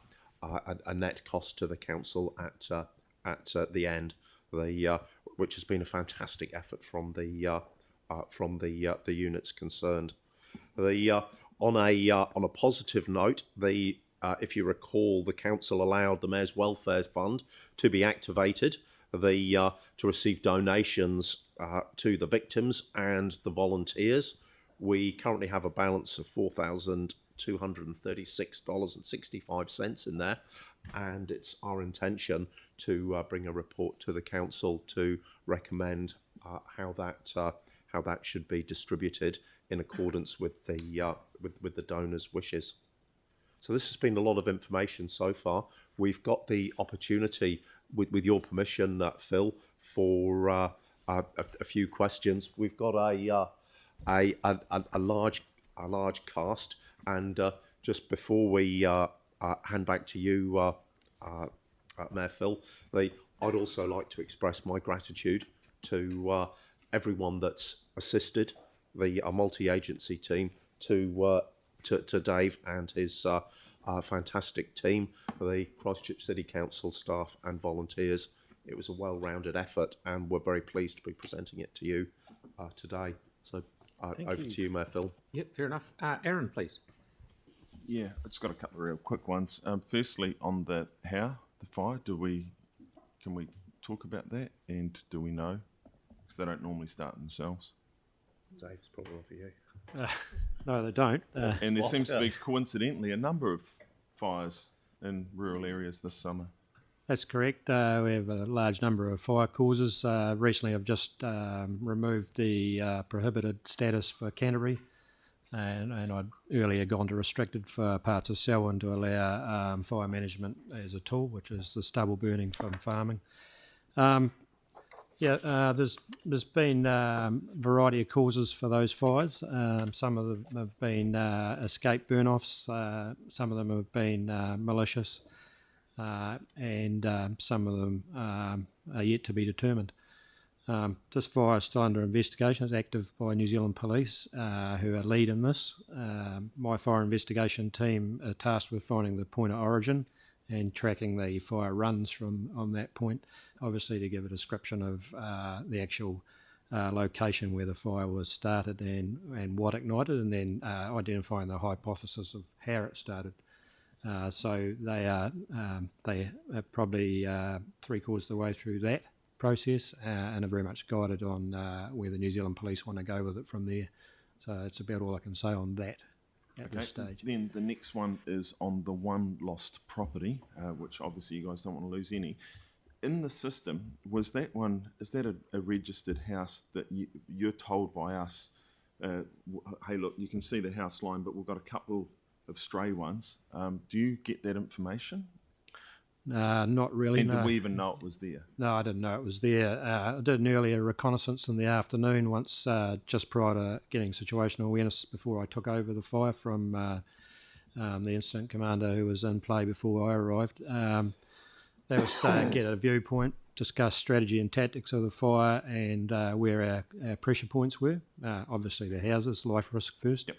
net cost to the council at the end, which has been a fantastic effort from the units concerned. On a positive note, if you recall, the council allowed the Mayor's Welfare Fund to be activated, to receive donations to the victims and the volunteers. We currently have a balance of $4,236.65 in there, and it's our intention to bring a report to the council to recommend how that should be distributed in accordance with the donors' wishes. So this has been a lot of information so far. We've got the opportunity, with your permission, Phil, for a few questions. We've got a large cast, and just before we hand back to you, Mayor Phil, I'd also like to express my gratitude to everyone that's assisted, the multi-agency team, to Dave and his fantastic team, the Christchurch City Council staff and volunteers. It was a well-rounded effort, and we're very pleased to be presenting it to you today. So over to you, Mayor Phil. Yep, fair enough. Aaron, please. Yeah, I just got a couple of real quick ones. Firstly, on the fire, can we talk about that, and do we know? Because they don't normally start themselves. Dave, it's probably for you. No, they don't. And there seems to be, coincidentally, a number of fires in rural areas this summer. That's correct. We have a large number of fire causes. Recently, I've just removed the prohibited status for Canterbury, and I'd earlier gone to restricted for parts of Selwyn to allow fire management as a tool, which is the stubble burning from farming. There's been a variety of causes for those fires. Some of them have been escape burn-offs, some of them have been malicious, and some of them are yet to be determined. This fire is still under investigation. It's active by New Zealand Police, who are lead in this. My fire investigation team are tasked with finding the point of origin and tracking the fire runs on that point, obviously to give a description of the actual location where the fire was started and what ignited, and then identifying the hypothesis of how it started. So they are probably 3/4 of the way through that process and are very much guided on where the New Zealand Police want to go with it from there. So it's about all I can say on that at this stage. Then the next one is on the one lost property, which obviously you guys don't want to lose any. In the system, is that a registered house that you're told by us, hey look, you can see the house line, but we've got a couple stray ones. Do you get that information? Not really, And no. do we even know it was there? No, I didn't know it was there. I did an earlier reconnaissance in the afternoon once, just prior to getting situational awareness before I took over the fire from the incident commander who was in play before I arrived. That was get a viewpoint, discuss strategy and tactics of the fire and where our pressure points were. Obviously the houses, life risk first.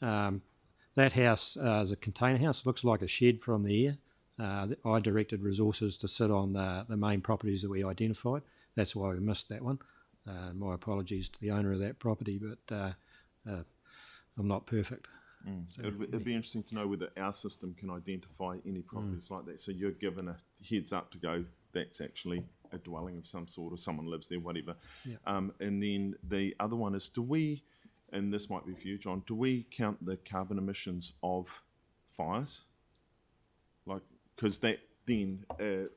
Yep. That house is a container house. It looks like a shed from the air. I directed resources to sit on the main properties that we identified. That's why we missed that one. My apologies to the owner of that property, but I'm not perfect. So, It'd be interesting to know whether our system can identify any properties like that. So you're given a heads up to go, that's actually a dwelling of some sort or someone lives there, whatever. Yeah. And then the other one is, do we, and this might be for you, John, do we count the carbon emissions of fires? Like, because that then,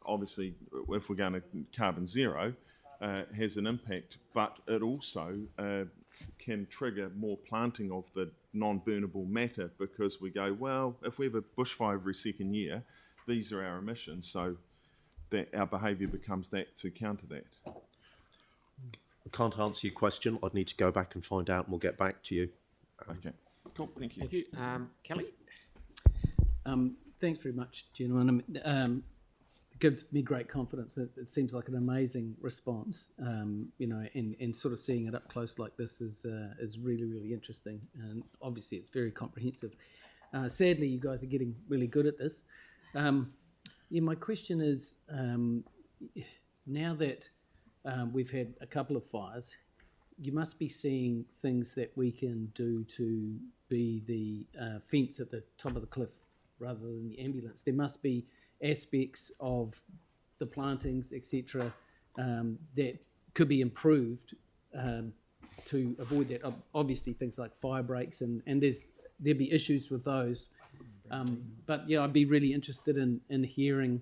obviously, if we're going to carbon zero, has an impact, but it also can trigger more planting of the non-burnable matter because we go, well, if we have a bushfire every second year, these are our emissions, so that our behaviour becomes that to counter that. I can't answer your question. I'd need to go back and find out, and we'll get back to you. Okay, cool, thank you. Thank you. Kelly? Thanks very much, gentlemen. It gives me great confidence. It seems like an amazing response, and sort of seeing it up close like this is really, really interesting. And obviously, it's very comprehensive. Sadly, you guys are getting really good at this. My question is, now that we've had a couple of fires, you must be seeing things that we can do to be the fence at the top of the cliff rather than the ambulance. There must be aspects of the plantings, etc., that could be improved to avoid that. Obviously, things like fire breaks, and there'd be issues with those. But yeah, I'd be really interested in hearing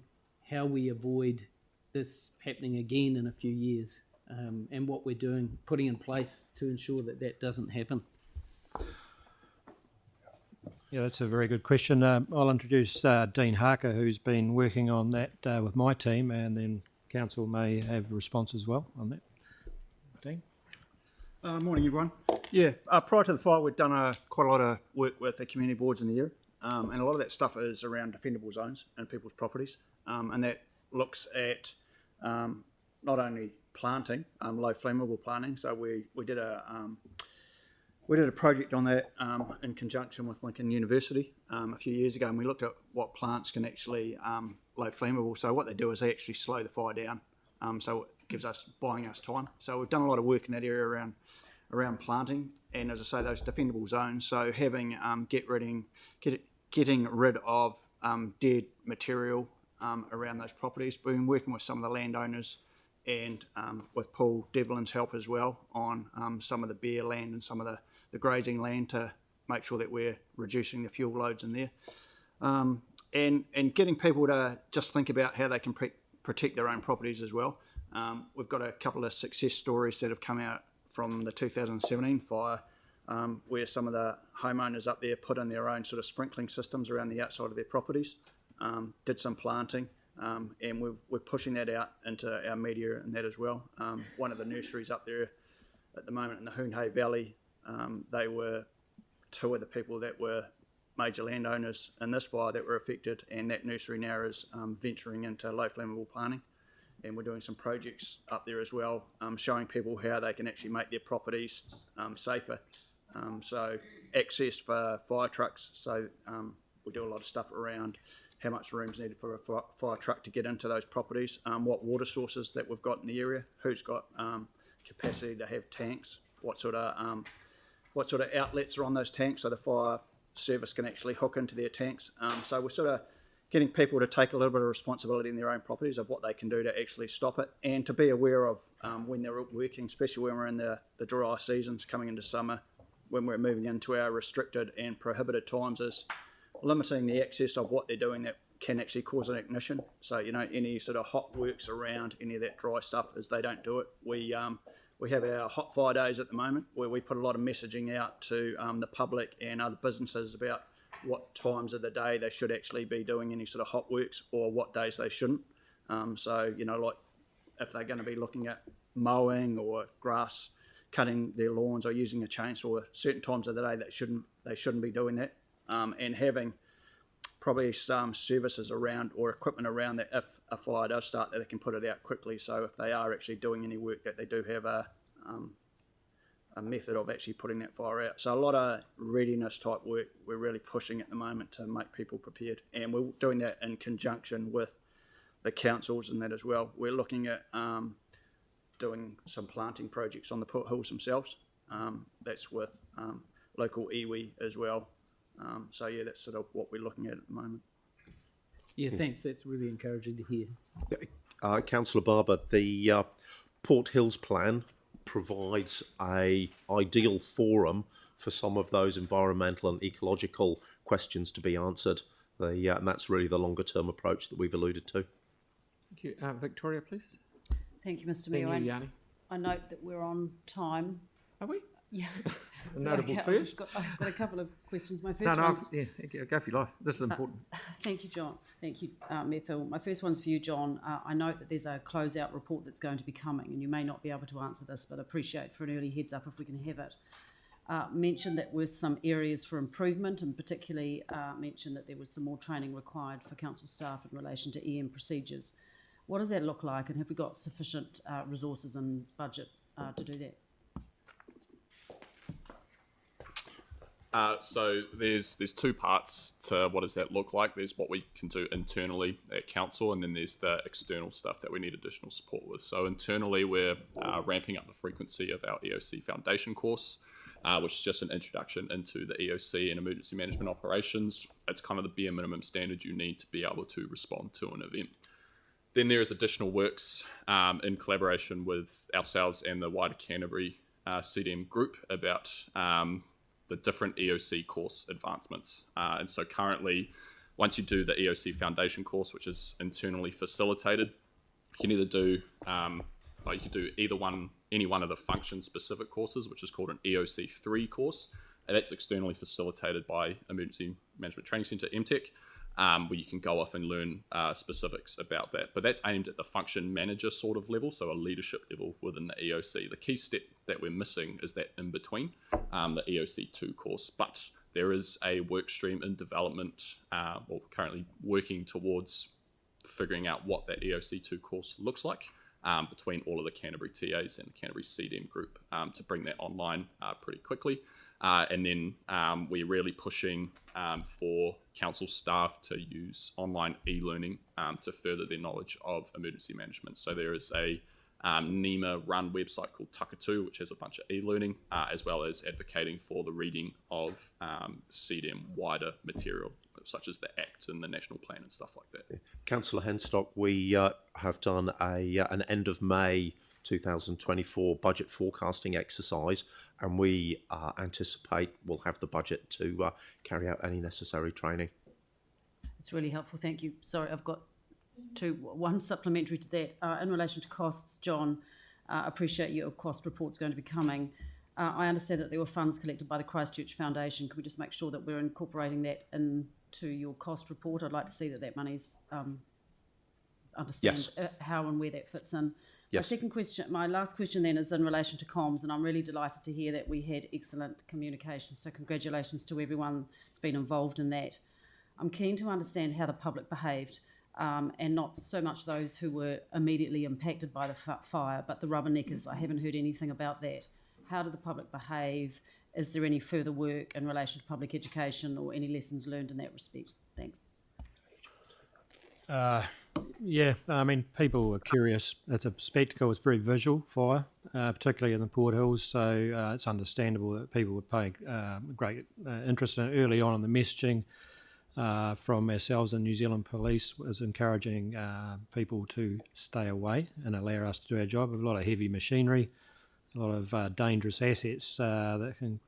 how we avoid this happening again in a few years, and what we're doing, putting in place to ensure that that doesn't happen. Yeah, that's a very good question. I'll introduce Dean Harker, who's been working on that with my team, and then council may have a response as well on that. Dean? Morning, everyone. Yeah, prior to the fire, we'd done quite a lot of work with the community boards in the area, and a lot of that stuff is around defendable zones and people's properties, and that looks at not only planting, low flammable planting. So we did a project on that in conjunction with Lincoln University a few years ago, and we looked at what plants can actually low flammable. So what they do is they actually slow the fire down, so it gives us buying us time. So we've done a lot of work in that area around planting, and as I say, those defendable zones. So having getting rid of dead material around those properties. We've been working with some of the landowners and with Paul Devlin's help as well on some of the bare land and some of the grazing land to make sure that we're reducing the fuel loads in there. And getting people to just think about how they can protect their own properties as well. We've got a couple of success stories that have come out from the 2017 fire, where some of the homeowners up there put in their own sort of sprinkling systems around the outside of their properties, did some planting, and we're pushing that out into our media and that as well. One of the nurseries up there at the moment in the Hoonhay Valley, they were two of the people that were major landowners in this fire that were affected, and that nursery now is venturing into low flammable planting. And we're doing some projects up there as well, showing people how they can actually make their properties safer. So access for fire trucks. So we do a lot of stuff around how much room's needed for a fire truck to get into those properties, what water sources that we've got in the area, who's got capacity to have tanks, what sort of outlets are on those tanks so the fire service can actually hook into their tanks. So we're sort of getting people to take a little bit of responsibility in their own properties of what they can do to actually stop it, and to be aware of when they're working, especially when we're in the dry seasons coming into summer, when we're moving into our restricted and prohibited times, is limiting the access of what they're doing that can actually cause an ignition. So, any sort of hot works around any of that dry stuff, as they don't do it. We have our hot fire days at the moment, where we put a lot of messaging out to the public and other businesses about what times of the day they should actually be doing any sort of hot works or what days they shouldn't. So, you know, like if they're going to be looking at mowing or grass, cutting their lawns or using a chainsaw, certain times of the day they shouldn't be doing that. And having probably some services around or equipment around that if a fire does start, that they can put it out quickly. So if they are actually doing any work, that they do have a method of actually putting that fire out. So a lot of readiness type work we're really pushing at the moment to make people prepared, and we're doing that in conjunction with the councils and that as well. We're looking at doing some planting projects on the Port Hills themselves. That's with local iwi as well. So yeah, that's sort of what we're looking at the moment. Yeah, thanks. That's really encouraging to hear. Councillor Barber, the Port Hills plan provides a ideal forum for some of those environmental and ecological questions to be answered. And that's really the longer term approach that we've alluded to. Thank you. Victoria, please. Thank you, Mr Then Mayor. you, Yanni. I note that we're on time. Are we? Yeah. A notable I've first? got a couple of questions. My first No, one's... yeah, go for your life. This is important. Thank you, John. Thank you, Mayor Phil. My first one's for you, John. I note that there's a closeout report that's going to be coming, and you may not be able to answer this, but I appreciate for an early heads up if we can have it. Mentioned that there were some areas for improvement, and particularly mentioned that there was some more training required for council staff in relation to EM procedures. What does that look like, and have we got sufficient resources and budget to do that? So there's two parts to what does that look like. There's what we can do internally at council, and then there's the external stuff that we need additional support with. So internally, we're ramping up the frequency of our EOC foundation course, which is just an introduction into the EOC and emergency management operations. It's kind of the bare minimum standard you need to be able to respond to an event. Then there is additional works in collaboration with ourselves and the wider Canterbury CDM group about the different EOC course advancements. And so currently, once you do the EOC foundation course, which is internally facilitated, you can either do, you could do any one of the function specific courses, which is called an EOC 3 course. And that's externally facilitated by Emergency Management Training Centre, MTech, where you can go off and learn specifics about that. But that's aimed at the function manager sort of level, so a leadership level within the EOC. The key step that we're missing is that in between, the EOC 2 course. But there is a work stream in development, or currently working towards figuring out what that EOC 2 course looks like between all of the Canterbury TAs and the Canterbury CDM group to bring that online pretty quickly. And then we're really pushing for council staff to use online e-learning to further their knowledge of emergency management. So there is a NEMA run website called Takatu, which has a bunch of e-learning, as well as advocating for the reading of CDM wider material, such as the Act and the National Plan and stuff like that. Councillor Henstock, we have done an end of May 2024 budget forecasting exercise, and we anticipate we'll have the budget to carry out any necessary training. It's really helpful, thank you. Sorry, I've got one supplementary to that. In relation to costs, John, appreciate your cost report's going to be coming. I understand that there were funds collected by the Christchurch Foundation. Can we just make sure that we're incorporating that into your cost report? I'd like to see that money's understand how and where that fits in. Yes. My last question then is in relation to comms, and I'm really delighted to hear that we had excellent communication. So congratulations to everyone that's been involved in that. I'm keen to understand how the public behaved, and not so much those who were immediately impacted by the fire, but the rubberneckers. I haven't heard anything about that. How did the public behave? Is there any further work in relation to public education or any lessons learned in that respect? Thanks. Yeah, I mean, people were curious. It's a spectacle. It's very visual fire, particularly in the Port Hills. So it's understandable that people were paying great interest in it early on in the messaging from ourselves and New Zealand Police was encouraging people to stay away and allow us to do our job. A lot of heavy machinery, a lot of dangerous assets that can.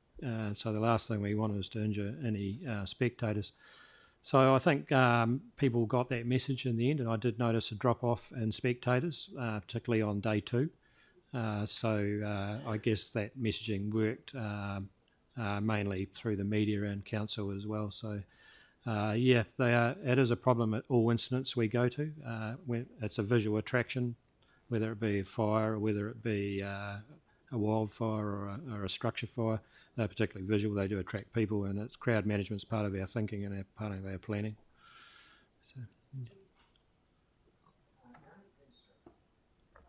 So the last thing we wanted is to injure any spectators. So I think people got that message in the end, and I did notice a drop-off in spectators, particularly on day 2. So I guess that messaging worked mainly through the media and council as well. So Yeah, they are. It is a problem at all incidents we go to. When it's a visual attraction, whether it be a fire or whether it be a wildfire or a structure fire. They're particularly visual. They do attract people, and it's crowd management's part of our thinking and part of our planning. So.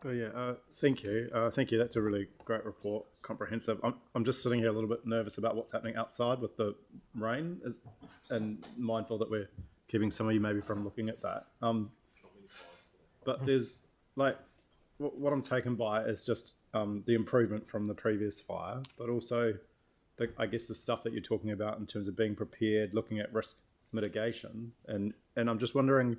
Oh yeah, thank you. Thank you. That's a really great report, comprehensive. I'm just sitting here a little bit nervous about what's happening outside with the rain, and mindful that we're keeping some of you maybe from looking at that. But there's like, what I'm taken by is just the improvement from the previous fire, but also, I guess the stuff that you're talking about in terms of being prepared, looking at risk mitigation, and I'm just wondering,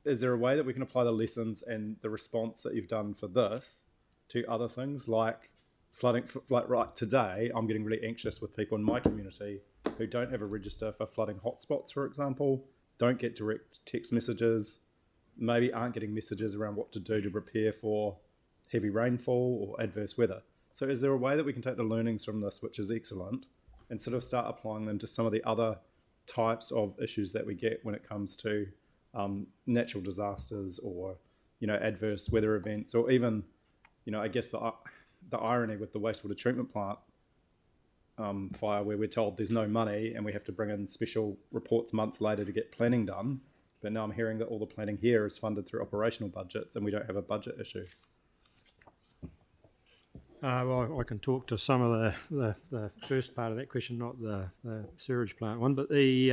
is there a way that we can apply the lessons and the response that you've done for this to other things like flooding? Like right today, I'm getting really anxious with people in my community who don't have a register for flooding hotspots, for example, don't get direct text messages, maybe aren't getting messages around what to do to prepare for heavy rainfall or adverse weather. So is there a way that we can take the learnings from this, which is excellent, and sort of start applying them to some of the other types of issues that we get when it comes to natural disasters or, adverse weather events, or even, I guess the irony with the wastewater treatment plant fire, where we're told there's no money and we have to bring in special reports months later to get planning done. But now I'm hearing that all the planning here is funded through operational budgets and we don't have a budget issue. Well, I can talk to some of the first part of that question, not the sewage plant one, but the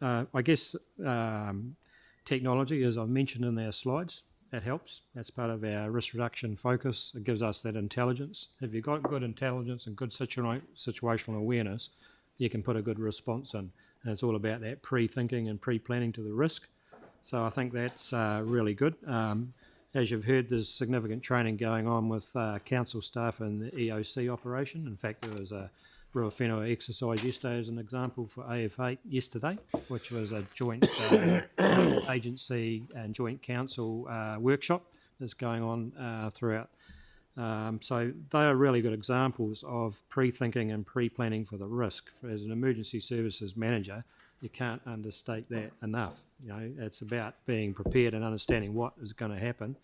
I guess technology, as I've mentioned in our slides, that helps. That's part of our risk reduction focus. It gives us that intelligence. If you've got good intelligence and good situational awareness, you can put a good response in. And it's all about that pre-thinking and pre-planning to the risk. So I think that's really good. As you've heard, there's significant training going on with council staff in the EOC operation. In fact, there was a real whenua exercise yesterday as an example for AF8 yesterday, which was a joint agency and joint council workshop that's going on throughout. So they are really good examples of pre-thinking and pre-planning for the risk. As an emergency services manager, you can't understate that enough. It's about being prepared and understanding what is going to happen,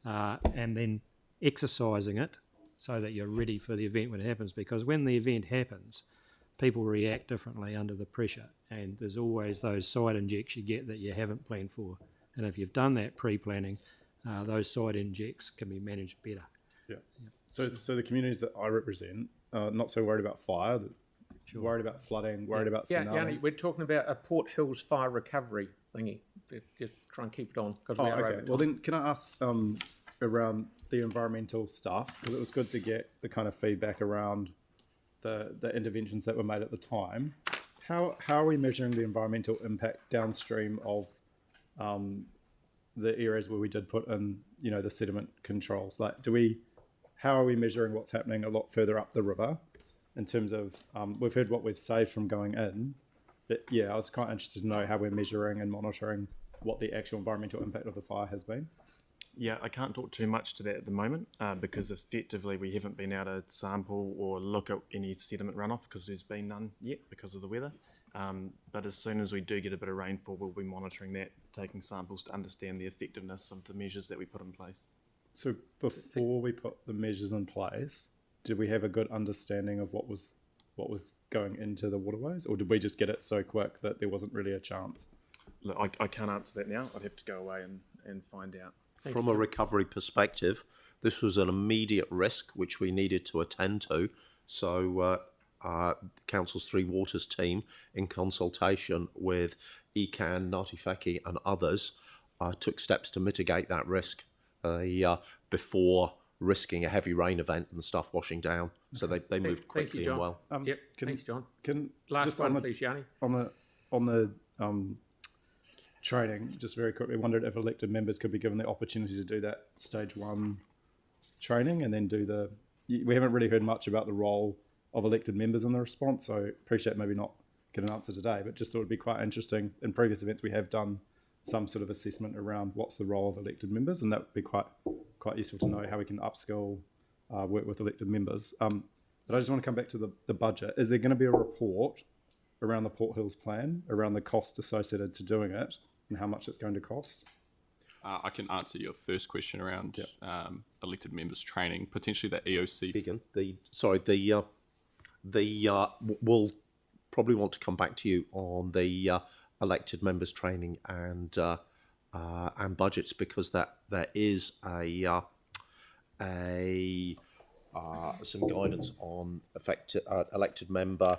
and then exercising it so that you're ready for the event when it happens. Because when the event happens, people react differently under the pressure, and there's always those side injects you get that you haven't planned for. And if you've done that pre-planning, those side injects can be managed better. Yeah. So the communities that I represent are not so worried about fire. Sure. Worried about flooding, worried about tsunamis. Yanni, we're talking about a Port Hills fire recovery thingy. Just try and keep it on. Okay. Well, then can I ask around the environmental stuff? Because it was good to get the kind of feedback around the interventions that were made at the time. How are we measuring the environmental impact downstream of the areas where we did put in, the sediment controls? Like, how are we measuring what's happening a lot further up the river? In terms of, we've heard what we've saved from going in, but I was quite interested to know how we're measuring and monitoring what the actual environmental impact of the fire has been. Yeah, I can't talk too much to that at the moment because effectively we haven't been able to sample or look at any sediment runoff because there's been none yet because of the weather. But as soon as we do get a bit of rainfall, we'll be monitoring that, taking samples to understand the effectiveness of the measures that we put in place. So before we put the measures in place, did we have a good understanding of what was going into the waterways, or did we just get it so quick that there wasn't really a chance? Look, I can't answer that now. I'd have to go away and find out. From a recovery perspective, this was an immediate risk which we needed to attend to. So Council's Three Waters team, in consultation with ECAN, Ngāti Whaki and others, took steps to mitigate that risk before risking a heavy rain event and stuff washing down. So they moved quickly and well. Thanks, John. Last one, please, Yanni. On the training, just very quickly, wondered if elected members could be given the opportunity to do that stage 1 training and then do we haven't really heard much about the role of elected members in the response, so appreciate maybe not get an answer today, but just thought it'd be quite interesting. In previous events we have done some sort of assessment around what's the role of elected members, and that would be quite useful to know how we can upskill work with elected members. But I just want to come back to the budget. Is there going to be a report around the Port Hills plan, around the cost associated to doing it and how much it's going to cost? I can answer your first question around elected members training, potentially the EOC. Vegan, we'll probably want to come back to you on the elected members training and budgets, because there is some guidance on elected member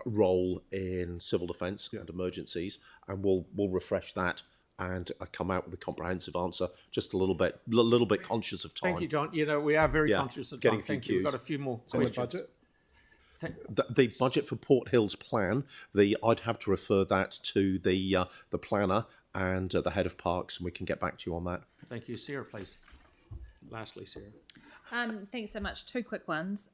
role in civil defence and emergencies, and we'll refresh that and come out with a comprehensive answer. Just a little bit conscious of time. Thank you, John. You know, we are very conscious of getting time. Thank few you. We've cues. got a few more So the questions. budget? The budget for Port Hills plan, I'd have to refer that to the planner and the head of parks, and we can get back to you on that. Thank you. Sarah, please. Lastly, Sarah. Thanks so much. Two quick ones.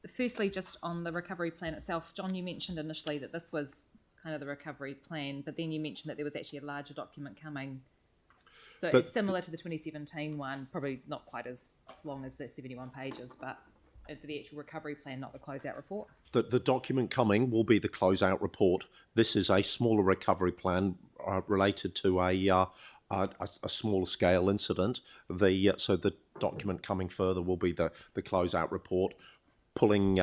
Firstly, just on the recovery plan itself, John, you mentioned initially that this was kind of the recovery plan, but then you mentioned that there was actually a larger document coming. So it's similar to the 2017 one, probably not quite as long as that 71 pages, but for the actual recovery plan, not the closeout report. The document coming will be the closeout report. This is a smaller recovery plan related to a smaller scale incident. So the document coming further will be the closeout report, pulling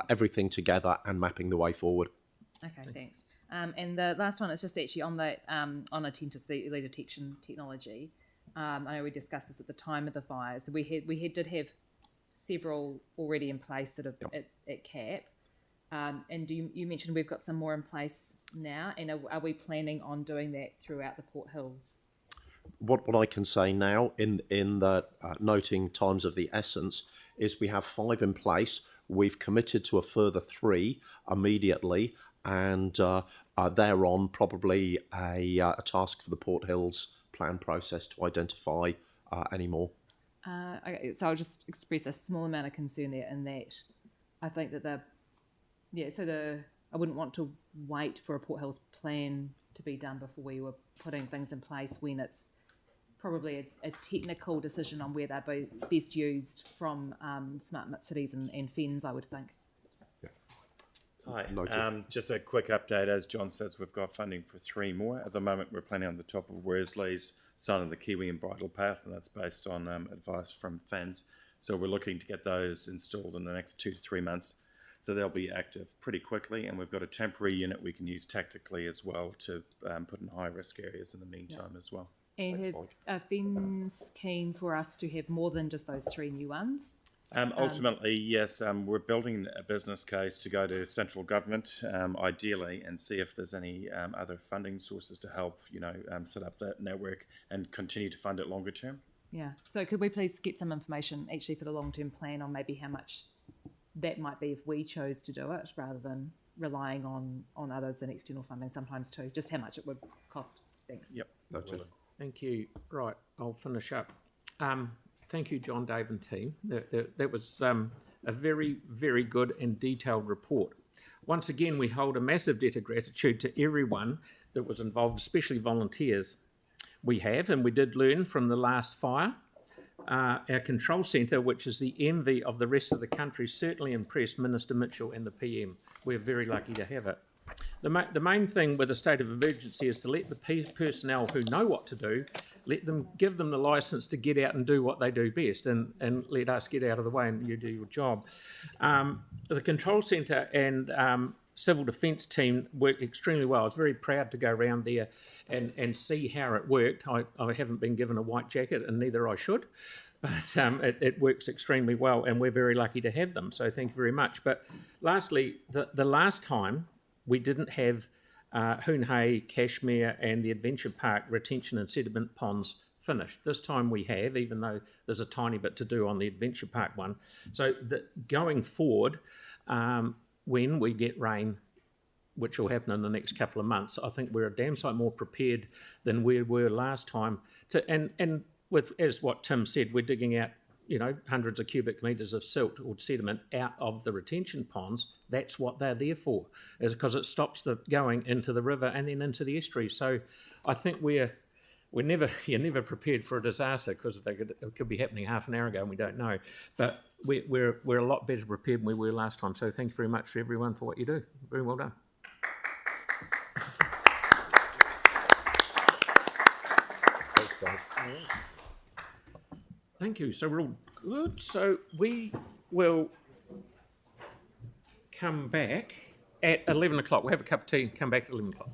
everything together and mapping the way forward. Okay, thanks. And the last one is just actually on the on Attentus, the early detection technology. I know we discussed this at the time of the fires. We did have several already in place sort of at CAP. And you mentioned we've got some more in place now, and are we planning on doing that throughout the Port Hills? What I can say now, in the noting times of the essence, is we have 5 in place. We've committed to a further 3 immediately, and they're on probably a task for the Port Hills plan process to identify any more. Okay, so I'll just express a small amount of concern there, in that I think that I wouldn't want to wait for a Port Hills plan to be done before we were putting things in place, when it's probably a technical decision on where they're best used from smart cities and FENS, I would think. Hi, just a quick update. As John says, we've got funding for 3 more. At the moment, we're planning on the top of Worsley's Sign of the Kiwi and Bridle Path, and that's based on advice from FENS. So we're looking to get those installed in the next 2 to 3 months. So they'll be active pretty quickly, and we've got a temporary unit we can use tactically as well to put in high-risk areas in the meantime as well. And are FENS keen for us to have more than just those 3 new ones? Ultimately, yes. We're building a business case to go to central government, ideally, and see if there's any other funding sources to help, set up that network and continue to fund it longer term. Yeah. So could we please get some information actually for the long-term plan on maybe how much that might be if we chose to do it, rather than relying on others and external funding sometimes too, just how much it would cost. Thanks. Yep. Thank you. Right, I'll finish up. Thank you, John, Dave and team. That was a very, very good and detailed report. Once again, we hold a massive debt of gratitude to everyone that was involved, especially volunteers. We have, and we did learn from the last fire. Our control centre, which is the envy of the rest of the country, certainly impressed Minister Mitchell and the PM. We're very lucky to have it. The main thing with a state of emergency is to let the personnel who know what to do, give them the licence to get out and do what they do best, and let us get out of the way and you do your job. The control centre and civil defence team worked extremely well. I was very proud to go around there and see how it worked. I haven't been given a white jacket, and neither I should, but it works extremely well, and we're very lucky to have them, so thank you very much. But lastly, the last time we didn't have Hoonhay, Cashmere and the Adventure Park retention and sediment ponds finished. This time we have, even though there's a tiny bit to do on the Adventure Park one. So going forward, when we get rain, which will happen in the next couple of months, I think we're a damn sight more prepared than we were last time. And with, as what Tim said, we're digging out hundreds of cubic metres of silt or sediment out of the retention ponds. That's what they're there for, is because it stops the going into the river and then into the estuary. So I think we're you're never prepared for a disaster because it could be happening half an hour ago and we don't know. But we're a lot better prepared than we were last time. So thank you very much for everyone for what you do. Very well done. Thanks, Dave. Thank you. So we're all good. So we will come back at 11 o'clock. We'll have a cup of tea and come back at 11 o'clock.